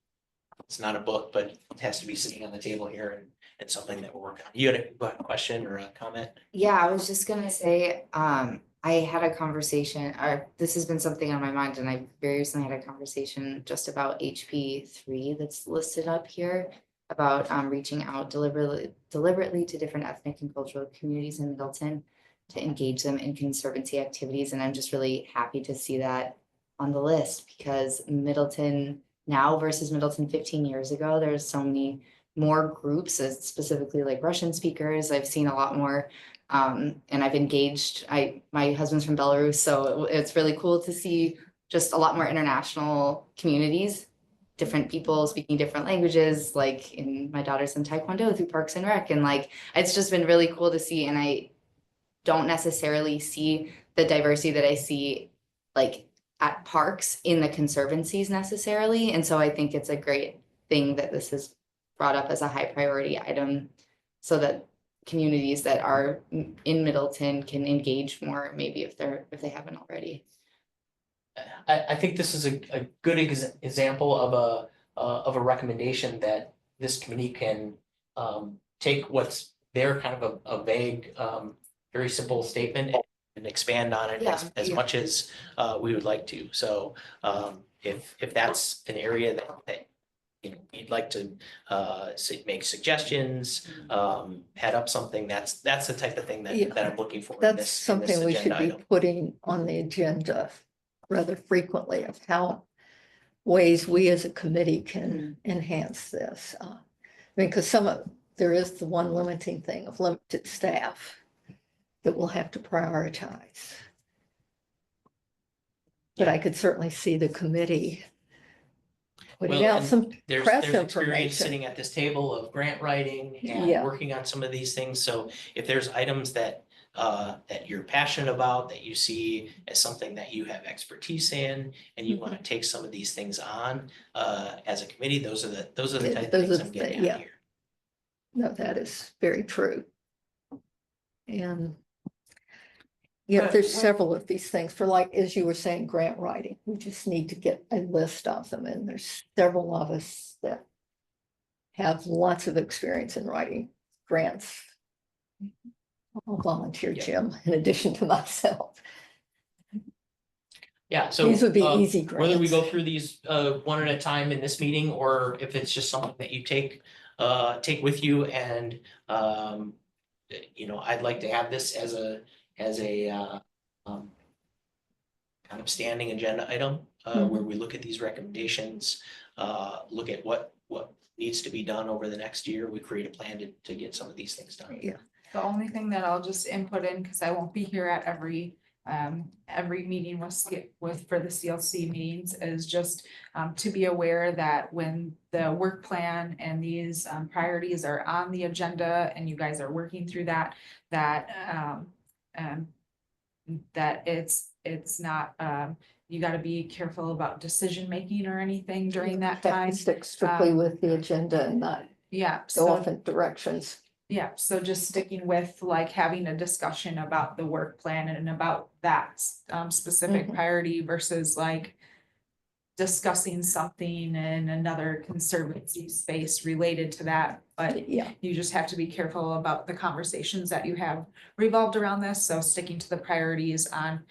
it's not a book, but it has to be sitting on the table here and something that we're working on. You had a question or a comment?
Yeah, I was just gonna say, I had a conversation, or this has been something on my mind, and I very recently had a conversation just about HP 3 that's listed up here about reaching out deliberately to different ethnic and cultural communities in Middleton to engage them in conservancy activities, and I'm just really happy to see that on the list because Middleton now versus Middleton 15 years ago, there's so many more groups, specifically like Russian speakers. I've seen a lot more, and I've engaged. My husband's from Belarus, so it's really cool to see just a lot more international communities, different people speaking different languages. Like my daughter's in Taekwondo through Parks and Rec, and like it's just been really cool to see. And I don't necessarily see the diversity that I see like at parks in the conservancies necessarily. And so I think it's a great thing that this is brought up as a high priority item so that communities that are in Middleton can engage more, maybe if they haven't already.
I think this is a good example of a recommendation that this committee can take what's there, kind of a vague, very simple statement, and expand on it as
Yeah.
much as we would like to. So if that's an area that you'd like to make suggestions, head up something, that's the type of thing
Yeah.
that I'm looking for in
That's
this
something we should
agenda
be
item.
putting on the agenda rather frequently, of how ways we as a committee can enhance this. I mean, because there is the one limiting thing of limited staff that we'll have to prioritize. But I could certainly see the committee putting
Well,
out
and
some
There's
press
experience
information.
sitting at this table of grant writing and
Yeah.
working on some of these things. So if there's items that you're passionate about, that you see as something that you have expertise in, and you want to take some of these things on as a committee, those are the
Yeah,
type of
those
things
are
I'm
the-
getting
yeah.
at here.
No, that is very true. And yeah,
But
there's
what-
several of these things for, like, as you were saying, grant writing. We just need to get a list of them, and there's several of us that have lots of experience in writing grants. I'll volunteer,
Yeah.
Jim, in addition to myself.
Yeah, so
These would be easy
whether we
grants.
go through these one at a time in this meeting, or if it's just something that you take with you, and I'd like to have this as a kind of standing agenda item where we look at these recommendations, look at what needs to be done over the next year. We create a plan to get some of these things done.
Yeah,
The only thing that I'll just input in, because I won't be here at every meeting for the CLC meetings, is just to be aware that when the work plan and these priorities are on the agenda and you guys are working through that it's not, you gotta be careful about decision making or anything during that
Have to
time.
stick strictly with the agenda and not
Yeah,
go
so
off in directions.
yeah, so just sticking with like having a discussion about the work plan and about that specific
Mhm.
priority versus like discussing something in another conservancy space related to that. But
Yeah,
you just have to be careful about the conversations that you have revolved around this. So sticking to the priorities on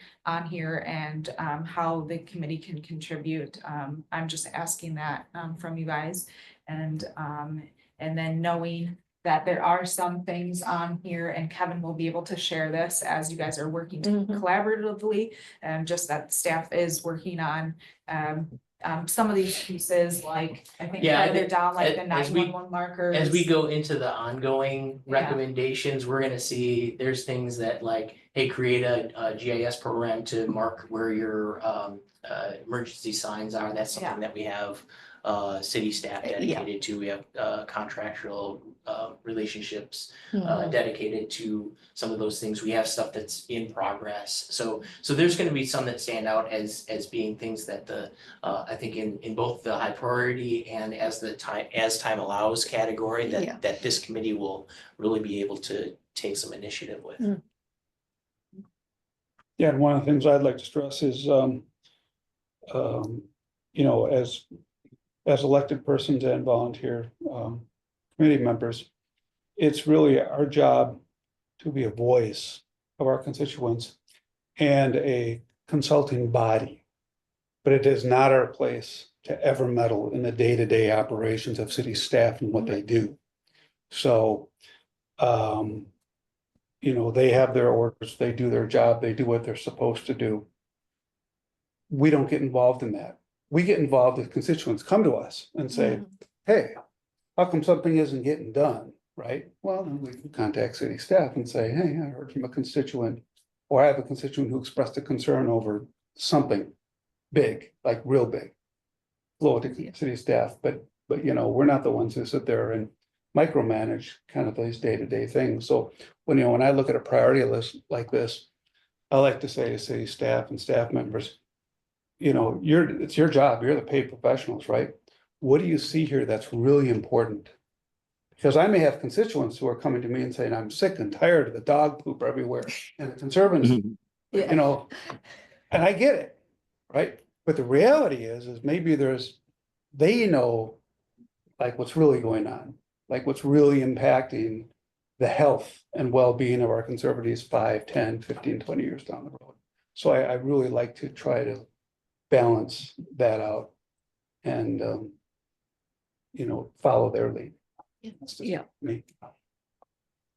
here and how the committee can contribute. I'm just asking that from you guys. And then knowing that there are some things on here, and Kevin will be able to share this as you guys are working
Mhm.
collaboratively. And just that staff is working on some of these pieces, like I think
Yeah,
further down, like the
as we-
911 markers.
As we go into the ongoing
Yeah.
recommendations, we're gonna see there's things that like, hey, create a GIS program to mark where your emergency signs are. That's something that we have city staff
Yeah.
dedicated to. We have contractual relationships
Mhm.
dedicated to some of those things. We have stuff that's in progress. So there's gonna be some that stand out as being things that I think in both the high priority and as time allows category
Yeah.
that this committee will really be able to take some initiative with.
Mm.
Yeah, and one of the things I'd like to stress is, as elected persons and volunteer, committee members, it's really our job to be a voice of our constituents and a consulting body. But it is not our place to ever meddle in the day-to-day operations of city staff and what they do. So, they have their orders, they do their job, they do what they're supposed to do. We don't get involved in that. We get involved if constituents come to us and say, hey, how come something isn't getting done, right? Well, then we can contact city staff and say, hey, I heard from a constituent, or I have a constituent who expressed a concern over something big, like real big. Flow to city staff, but we're not the ones who sit there and micromanage kind of these day-to-day things. So when I look at a priority list like this, I like to say to city staff and staff members, it's your job, you're the paid professionals, right? What do you see here that's really important Because I may have constituents who are coming to me and saying, I'm sick and tired of the dog poop everywhere in the Conservancy, you
Yeah,
know, and I get it, right? But the reality is maybe they know like what's really going on, like what's really impacting the health and well-being of our conservatives 5, 10, 15, 20 years down the road. So I really like to try to balance that out and, follow their lead. That's just
yeah.
me.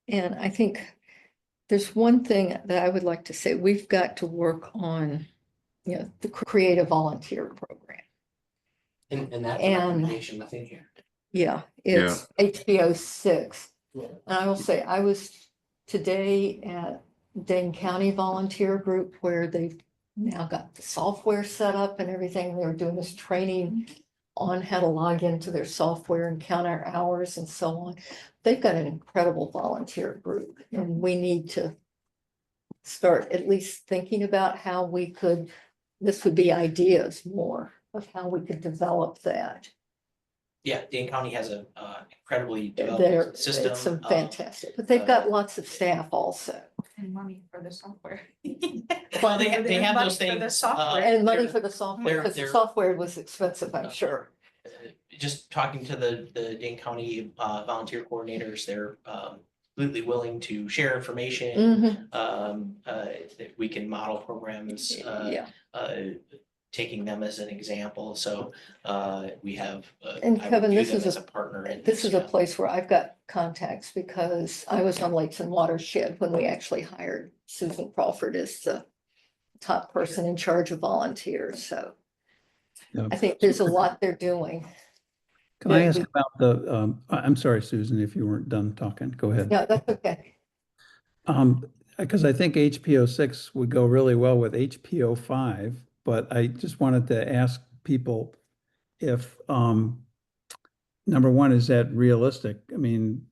And I think there's one thing that I would like to say, we've got to work on, the creative volunteer program.
And that's a
And-
recommendation within here.
Yeah, it's HBO 6. And I will say, I was today at Dane County Volunteer Group where they've now got the software set up and everything. They were doing this training on how to log into their software and count our hours and so on. They've got an incredible volunteer group, and we need to start at least thinking about how we could, this would be ideas more of how we could develop that.
Yeah, Dane County has a incredibly
They're,
developed
it's
system.
fantastic, but they've got lots of staff also.
And money for the software.
Well, they have
Money
those
for the
things.
software.
And money
they're-
for the software, because the
they're-
software was expensive, I'm sure.
Just talking to the Dane County volunteer coordinators, they're completely willing to share information.
Mhm.
That we can model programs,
Yeah,
taking them as an example. So we have.
And
I would
Kevin,
view
this
them
is
as
a-
a partner in
this is a
yeah.
place where I've got contacts because I was on Lakes and Watershed when we actually hired Susan Crawford as the top person in charge of volunteers, so
Yeah.
I think there's a lot they're doing.
Can I
Yeah,
ask
we-
about I'm sorry, Susan, if you weren't done talking, go ahead.
Yeah, that's okay.
Because I think HPO 6 would go really well with HPO 5, but I just wanted to ask people if, number one, is that realistic? I mean,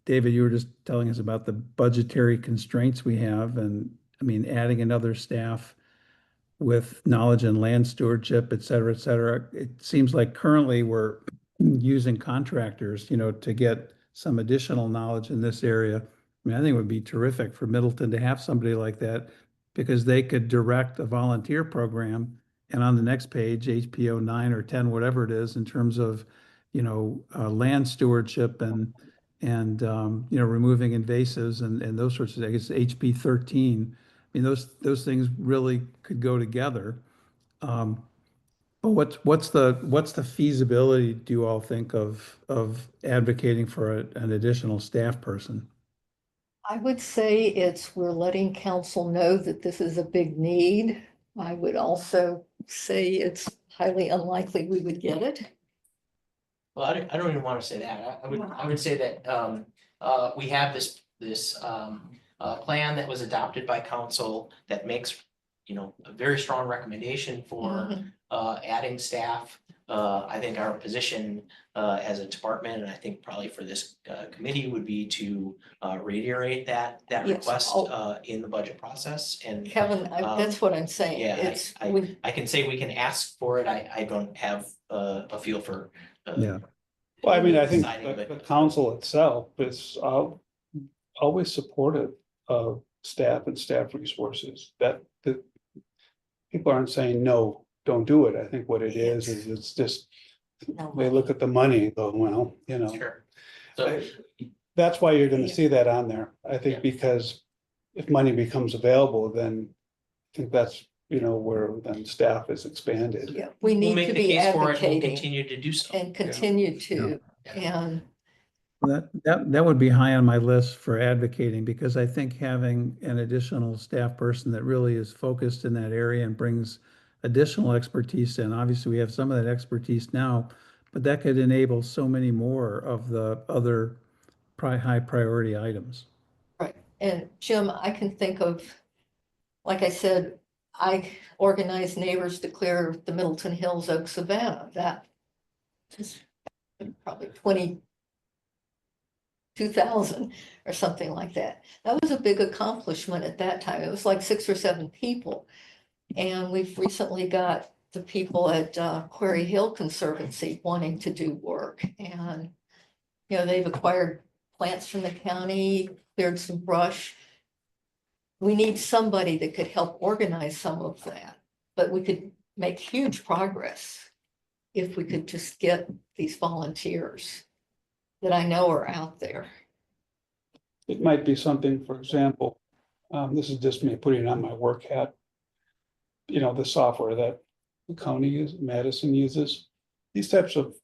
David, you were just telling us about the budgetary constraints we have, and I mean, adding another staff with knowledge in land stewardship, et cetera, et cetera. It seems like currently we're using contractors, to get some additional knowledge in this area. I mean, I think it would be terrific for Middleton to have somebody like that because they could direct a volunteer program. And on the next page, HPO 9 or 10, whatever it is, in terms of, land stewardship and removing invasives and those sorts of things. I guess HP 13. I mean, those things really could go together. But what's the feasibility, do you all think, of advocating for an additional staff person?
I would say we're letting council know that this is a big need. I would also say it's highly unlikely we would get it.
Well, I don't even want to say that. I would say that we have this plan that was adopted by council that makes, a very strong recommendation for
Mhm.
adding staff. I think our position as a department, and I think probably for this committee, would be to reiterate that
Yes.
request
Oh.
In the budget process. And
Kevin, that's what I'm saying.
yeah,
It's,
I can say we can ask for it. I don't have a feel for.
Yeah.
Well, I mean, I think
deciding,
the
but-
council itself is always supportive of staff and staff resources. That people aren't saying, no, don't do it. I think what it is it's just, they look at the money and go, well,
Sure. So.
that's why you're gonna
Yeah.
see that on there. I
Yeah.
think because if money becomes available, then I think that's, where then staff is expanded.
yeah, we
We'll
need
make
to
the
be
case for it and we'll
advocating
continue to do so.
and continue to, and
That would be high on my list for advocating because I think having an additional staff person that really is focused in that area and brings additional expertise in, obviously we have some of that expertise now, but that could enable so many more of the other high priority items.
right. And Jim, I can think of, like I said, I organized neighbors to clear the Middleton Hills Oak Savannah. That is probably 2000 or something like that. That was a big accomplishment at that time. It was like 6 or 7 people. And we've recently got the people at Quarry Hill Conservancy wanting to do work. And You know, they've acquired plants from the county, cleared some brush. We need somebody that could help organize some of that, but we could make huge progress if we could just get these volunteers that I know are out there.
It might be something, for example, this is just me putting on my work hat. You know, the software that the county uses, Madison uses, these types of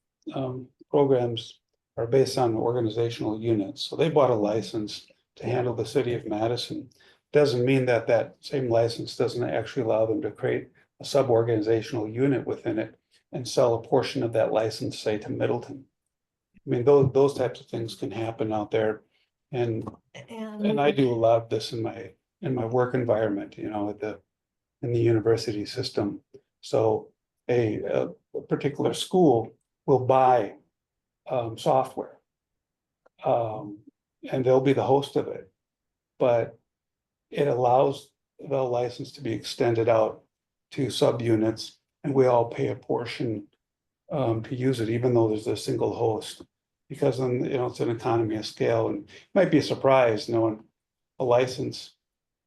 programs are based on organizational units. So they bought a license to handle the city of Madison. Doesn't mean that that same license doesn't actually allow them to create a sub-organizational unit within it and sell a portion of that license, say, to Middleton. I mean, those types of things can happen out there. And I do a lot of this in my work environment, you know, in the university system. So a particular school will buy software. And they'll be the host of it. But it allows the license to be extended out to subunits, and we all pay a portion to use it, even though there's a single host. Because then, you know, it's an economy of scale, and it might be a surprise knowing a license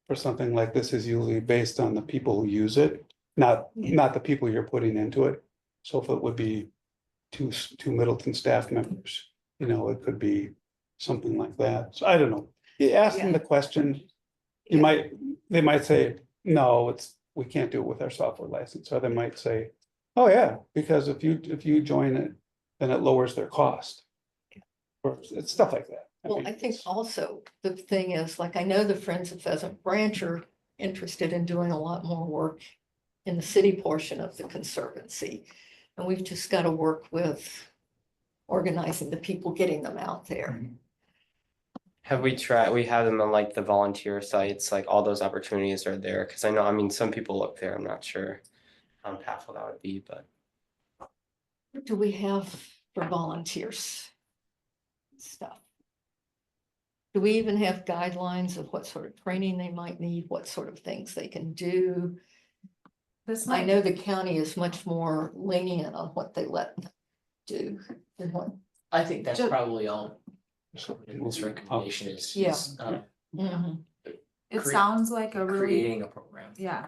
for something like this is usually based on the people who use it, not the people you're putting into it. So if it would be two Middleton staff members, you know, it could be something like that. So I don't know. You ask them the question, they might say, no, we can't do it with our software license. Or they might say, oh yeah, because if you join it, then it lowers their cost. Or it's stuff like that.
Well, I think also the thing is, like, I know the Friends of Pheasant Branch are interested in doing a lot more work in the city portion of the Conservancy. And we've just got to work with organizing the people, getting them out there.
Have we tried, we have them on like the volunteer sites, like all those opportunities are there, because I know, I mean, some people look there, I'm not sure how impactful that would be, but.
What do we have for volunteers? Stuff. Do we even have guidelines of what sort of training they might need, what sort of things they can do?
This
I
might,
know the county is much more lenient on what they let them do than what.
I think that's
Ju-
probably all. This recommendation is,
Yeah.
it
Crea-
sounds like a really,
creating a program.
yeah,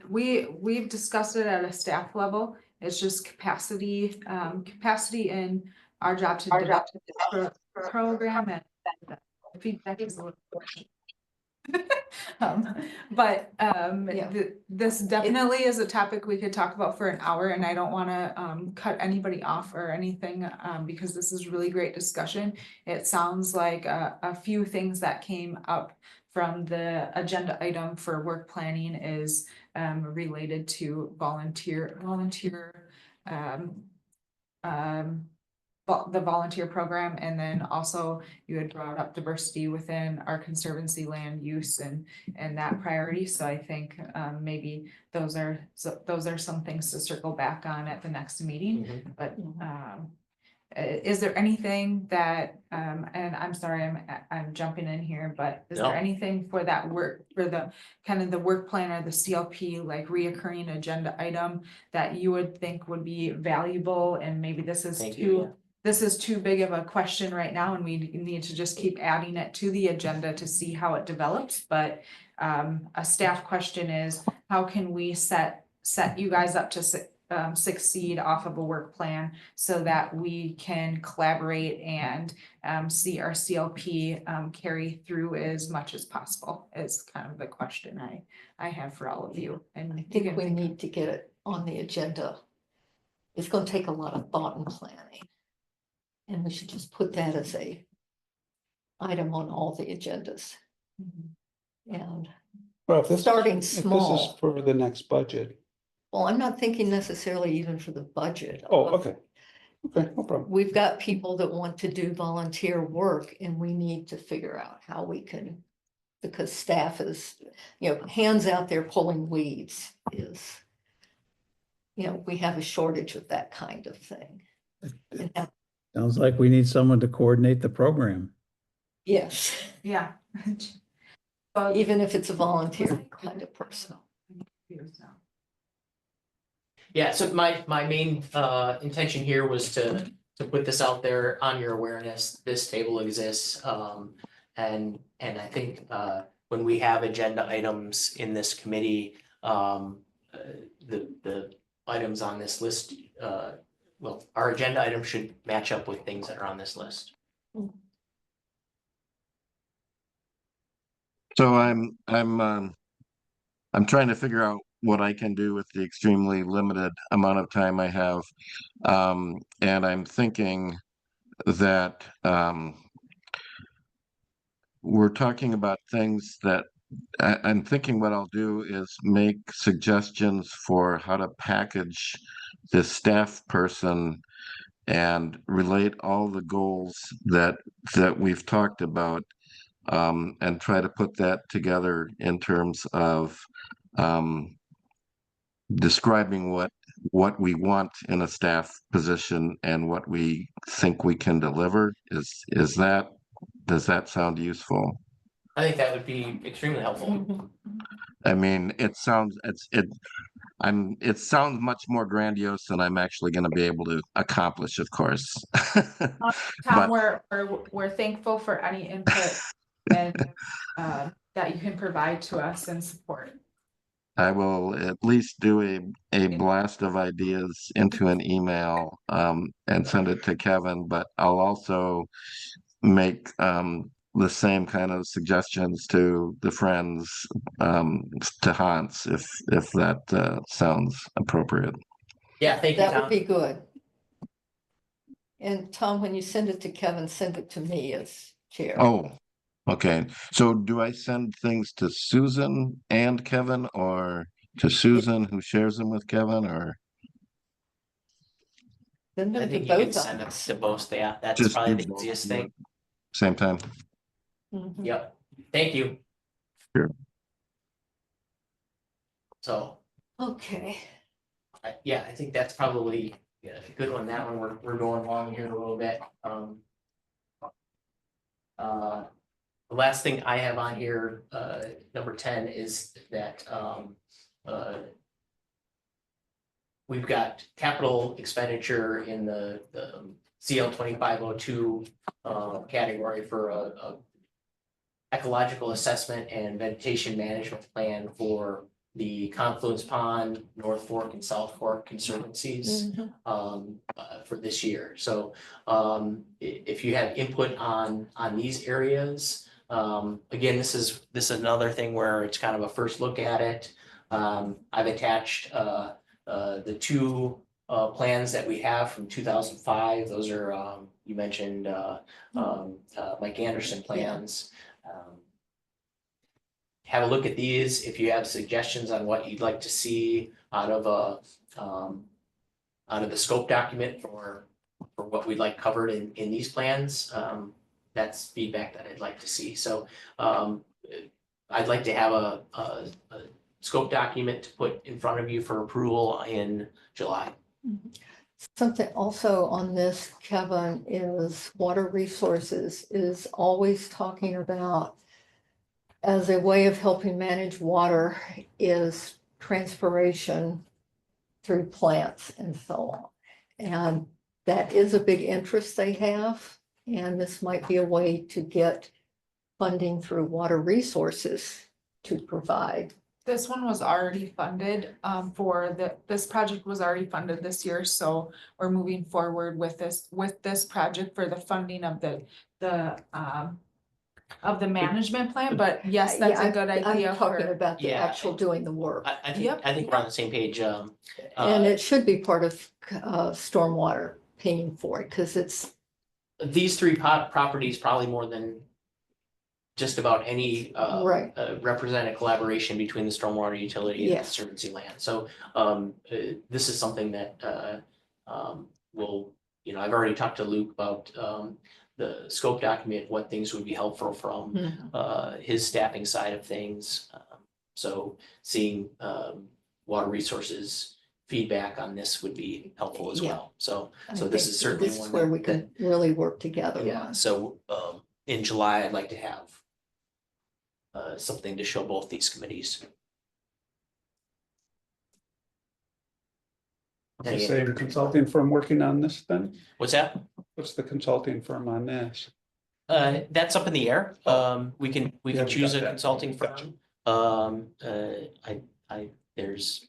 we've discussed it at a staff level. It's just capacity in our job to develop the program and feedback is a little. But
Yeah.
this definitely is a topic we could talk about for an hour, and I don't want to cut anybody off or anything because this is really great discussion. It sounds like a few things that came up from the agenda item for work planning is related to volunteer the volunteer program, and then also you had brought up diversity within our conservancy land use and that priority. So I think maybe those are some things to circle back on at the next meeting. But is there anything that and I'm sorry, I'm jumping in here, but is there
No.
anything for that work, for the kind of the work plan or the CLP, like reoccurring agenda item that you would think would be valuable? And maybe this is
Thank
too
you, yeah.
this is too big of a question right now, and we need to just keep adding it to the agenda to see how it develops. But a staff question is, how can we set you guys up to succeed off of a work plan so that we can collaborate and see our CLP carry through as much as possible, is kind of the question I have for all of you. And
I think we need to get it on the agenda. It's going to take a lot of thought and planning. And we should just put that as a item on all the agendas. And
Well, if
starting
if this is
small.
for the next budget.
Well, I'm not thinking necessarily even for the budget.
Oh, okay. Okay, no problem.
We've got people that want to do volunteer work, and we need to figure out how we can, because staff is, you know, hands out there pulling weeds is, you know, we have a shortage of that kind of thing. And that-
Sounds like we need someone to coordinate the program.
yes,
yeah.
even if it's a volunteer kind of person.
Yeah, so my main intention here was to to put this out there on your awareness, this table exists. And I think, when we have agenda items in this committee, the items on this list, well, our agenda items should match up with things that are on this list.
So I'm trying to figure out what I can do with the extremely limited amount of time I have. And I'm thinking that we're talking about things that I'm thinking what I'll do is make suggestions for how to package this staff person and relate all the goals that we've talked about, and try to put that together in terms of describing what we want in a staff position and what we think we can deliver. Does that sound useful?
I think that would be extremely helpful.
I mean, it sounds much more grandiose than I'm actually going to be able to accomplish, of course.
Tom,
But
we're thankful for any input and that you can provide to us and support.
I will at least do a blast of ideas into an email, and send it to Kevin, but I'll also make the same kind of suggestions to the friends, to Hans, if that sounds appropriate.
Yeah, thank you,
That would
Tom.
be good. And Tom, when you send it to Kevin, send it to me as chair.
Oh, okay. So do I send things to Susan and Kevin, or to Susan who shares them with Kevin, or
Send
I
them to
think you can
both
send
of
it
us.
to both. Yeah, that's
just
probably
do
the
both
easiest
at
thing.
same time?
Mhm.
Yep. Thank you.
Sure.
So,
Okay.
yeah, I think that's probably a good one. That one, we're going along here a little bit. The last thing I have on here, number 10, is that we've got capital expenditure in the CL 2502 category for a ecological assessment and vegetation management plan for the Confluence Pond, North Fork and South Fork conservancies
Mhm.
for this year. So if you have input on these areas, again, this is another thing where it's kind of a first look at it. I've attached the two plans that we have from 2005. Those are you mentioned Mike Anderson plans. Have a look at these. If you have suggestions on what you'd like to see out of the scope document for what we'd like covered in these plans, that's feedback that I'd like to see. So I'd like to have a scope document to put in front of you for approval in July.
Something also on this, Kevin, is water resources is always talking about as a way of helping manage water is transpiration through plants and so on. And that is a big interest they have. And this might be a way to get funding through water resources to provide.
This one was already funded this project was already funded this year, so we're moving forward with this project for the funding of the management plan, but yes, that's
Yeah,
a good idea
I'm talking
for,
about the
Yeah.
actual doing the work.
I think
Yep.
I think we're on the same page.
And it should be part of stormwater paying for it, because it's,
These three properties, probably more than just about any
Right.
represent a collaboration between the stormwater utility and the
Yes.
conservancy land. So this is something that will, I've already talked to Luke about the scope document, what things would be helpful from his staffing side of things. So seeing water resources feedback on this would be helpful as
Yeah.
well. So
I
this
think
is certainly
this is
one
where we
that
can really work together
yeah.
on.
So in July, I'd like to have something to show both these committees.
The same consulting firm working on this then?
What's that?
What's the consulting firm on this?
That's up in the air. We can
You haven't
choose
got
a
that.
consulting
Gotcha.
firm. There's,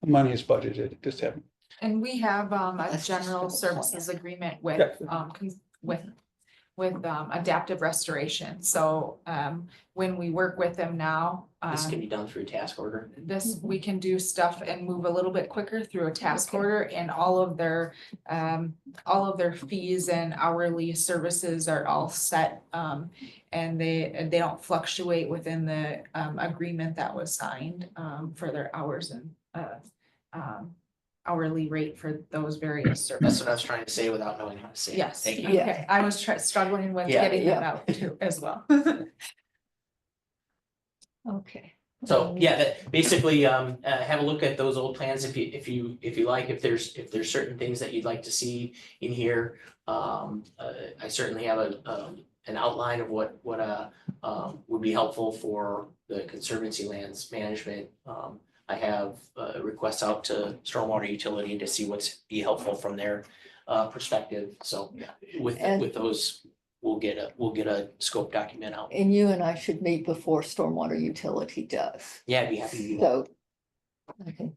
Money is budgeted, just haven't.
And we have a
That's
general
just a point.
services agreement with
Yeah.
with adaptive restoration. So when we work with them now,
this can be done through task order.
this, we can do stuff and move a little bit quicker through a task order, and all of their fees and hourly services are all set. And they don't fluctuate within the agreement that was signed for their hours and hourly rate for those various
That's what I was
services.
trying to say without knowing how to say it.
Yes,
Thank you.
Yeah.
okay, I was struggling with
Yeah.
getting that
Yeah.
out too as well.
Okay.
So, yeah, that basically, have a look at those old plans if you like, if there's certain things that you'd like to see in here. I certainly have an outline of what would be helpful for the Conservancy lands management. I have requests out to Stormwater Utility to see what's be helpful from their perspective. So with those, we'll get a scope document out.
And you and I should meet before Stormwater Utility does.
Yeah, I'd be happy to do that.
So I can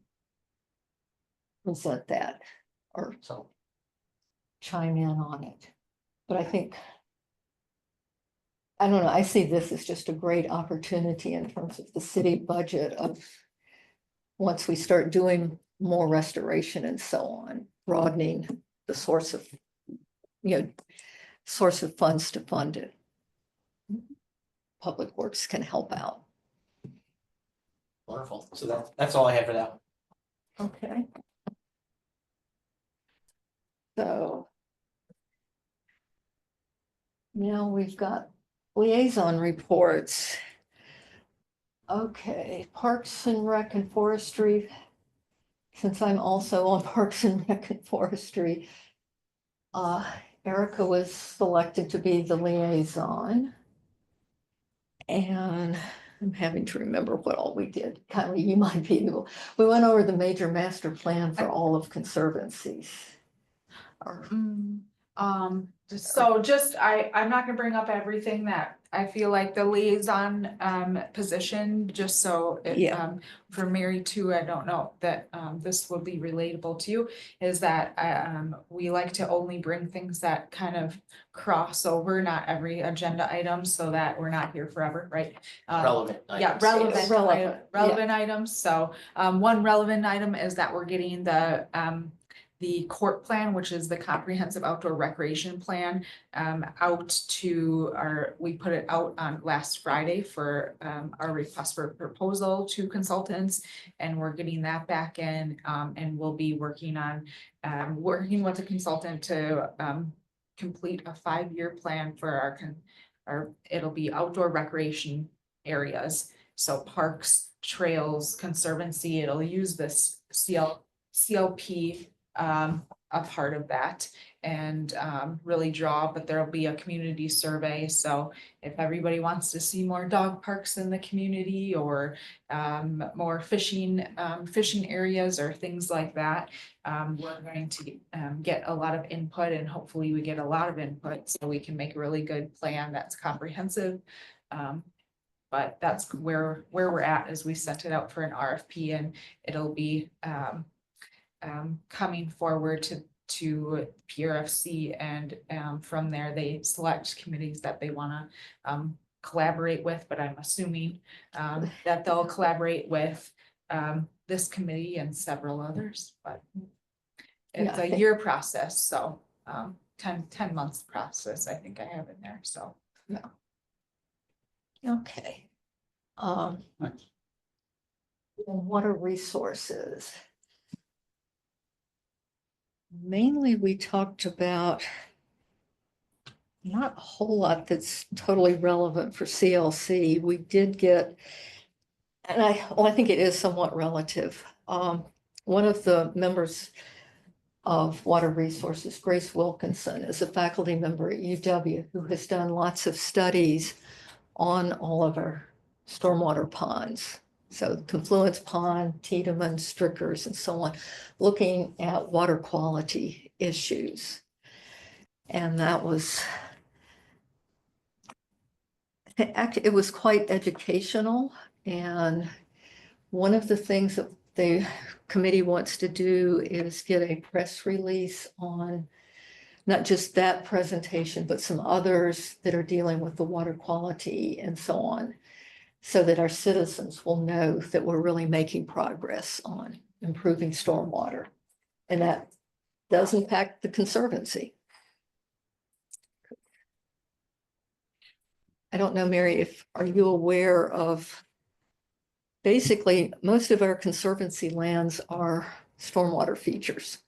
present that or
So,
chime in on it. But I think, I don't know, I see this as just a great opportunity in terms of the city budget of once we start doing more restoration and so on, broadening the source of, source of funds to fund it. Public Works can help out.
wonderful. So that's all I have for that.
Okay. So. Now we've got liaison reports. Okay, Parks and Rec and Forestry. Since I'm also on Parks and Rec and Forestry, Erica was selected to be the liaison. And I'm having to remember what all we did. Kylie, you might be able, we went over the major master plan for all of conservancies. Or-
So just, I'm not gonna bring up everything that I feel like the liaison position, just so it,
Yeah.
for Mary too, I don't know that this will be relatable to you, is that we like to only bring things that kind of cross over, not every agenda item, so that we're not here forever, right?
Relevant.
Yeah,
items.
relevant,
Relevant,
relevant items. So one relevant item is that we're getting the court plan, which is the comprehensive outdoor recreation plan, out to we put it out on last Friday for our request for proposal to consultants. And we're getting that back in, and we'll be working on, working with a consultant to complete a 5-year plan for it'll be outdoor recreation areas. So parks, trails, conservancy, it'll use this CLP a part of that, and really draw, but there'll be a community survey. So if everybody wants to see more dog parks in the community, or more fishing areas or things like that, we're going to get a lot of input, and hopefully we get a lot of input so we can make a really good plan that's comprehensive. But that's where we're at, as we sent it out for an RFP, and it'll be coming forward to PRFC, and from there they select committees that they want to collaborate with, but I'm assuming that they'll collaborate with this committee and several others, but it's
Yeah, I
a
think-
year process, so 10 months process, I think I have in there, so.
Okay.
Nice.
And water resources. Mainly, we talked about not a whole lot that's totally relevant for CLC. We did get, and I think it is somewhat relative. One of the members of Water Resources, Grace Wilkinson, is a faculty member at UW who has done lots of studies on all of our stormwater ponds. So Confluence Pond, Tiedemann, Strickers, and so on, looking at water quality issues. And that was, actually, it was quite educational. And one of the things that the committee wants to do is get a press release on not just that presentation, but some others that are dealing with the water quality and so on, so that our citizens will know that we're really making progress on improving stormwater. And that does impact the Conservancy. I don't know, Mary, are you aware of, basically, most of our Conservancy lands are stormwater features.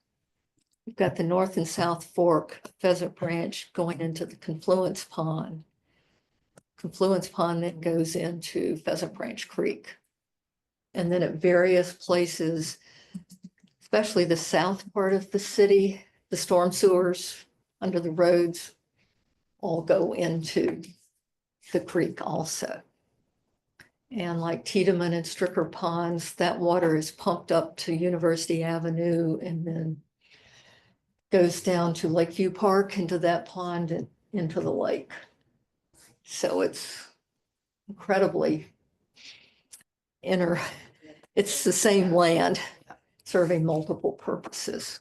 We've got the North and South Fork, Pheasant Branch going into the Confluence Pond. Confluence Pond that goes into Pheasant Branch Creek. And then at various places, especially the south part of the city, the storm sewers under the roads all go into the creek also. And like Tiedemann and Stricker ponds, that water is pumped up to University Avenue and then goes down to Lakeview Park, into that pond and into the lake. So it's incredibly it's the same land serving multiple purposes.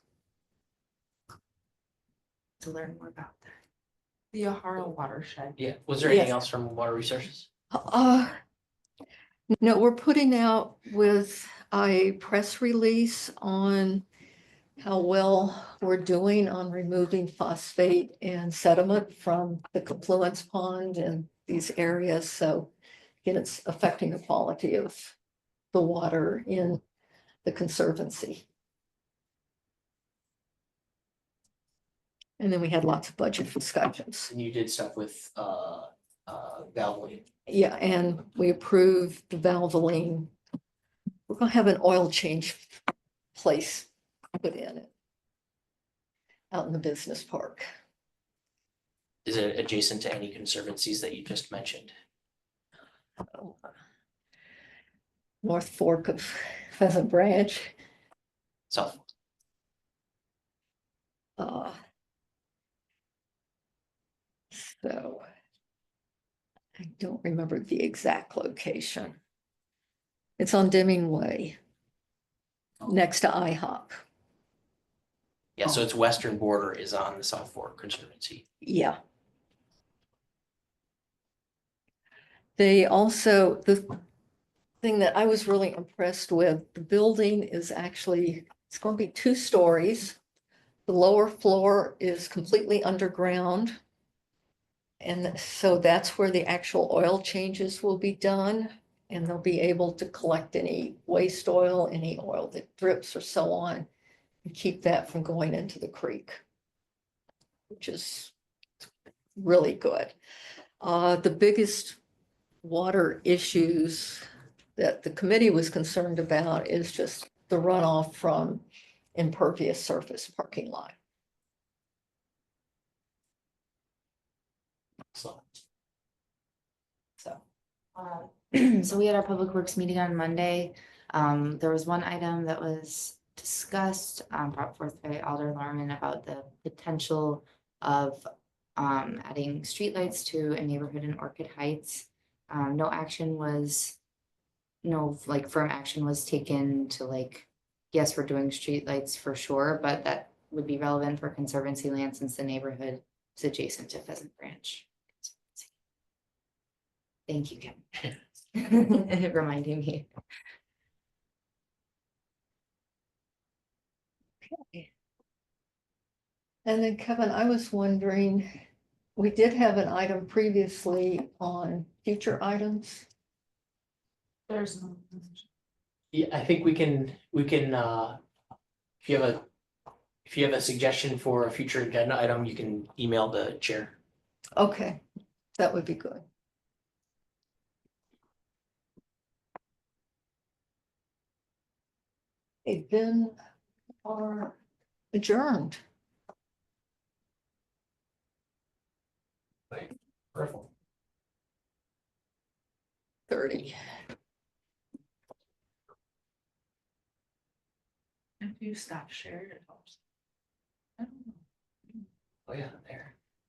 To learn more about that.
The Ahara watershed.
Yeah, was there anything
Yes.
else from Water Resources?
No, we're putting out with a press release on how well we're doing on removing phosphate and sediment from the confluence pond and these areas. So again, it's affecting the quality of the water in the Conservancy. And then we had lots of budget discussions.
And you did stuff with Valvoline.
Yeah, and we approved the Valvoline. We're gonna have an oil change place put in it out in the business park.
Is it adjacent to any conservancies that you just mentioned?
North Fork of Pheasant Branch.
South.
So I don't remember the exact location. It's on Deming Way, next to IHOP.
Yeah, so its western border is on the South Fork Conservancy.
Yeah. They also, the thing that I was really impressed with, the building is actually, it's going to be 2 stories. The lower floor is completely underground. And so that's where the actual oil changes will be done. And they'll be able to collect any waste oil, any oil that drips or so on, and keep that from going into the creek, which is really good. The biggest water issues that the committee was concerned about is just the runoff from impervious surface parking lot.
So
So,
So we had our Public Works meeting on Monday. There was one item that was discussed, brought forth by Alder Lorman about the potential of adding streetlights to a neighborhood in Orchid Heights. No action was, no like firm action was taken to like, yes, we're doing streetlights for sure, but that would be relevant for Conservancy land since the neighborhood is adjacent to Pheasant Branch. Thank you, Kevin. Reminding me.
okay. And then Kevin, I was wondering, we did have an item previously on future items.
There's no.
yeah, I think we can, if you have a suggestion for a future agenda item, you can email the chair.
Okay, that would be good. They've been are adjourned.
Perfect.
30.
you stop sharing, it helps. I don't know.
Oh, yeah, there.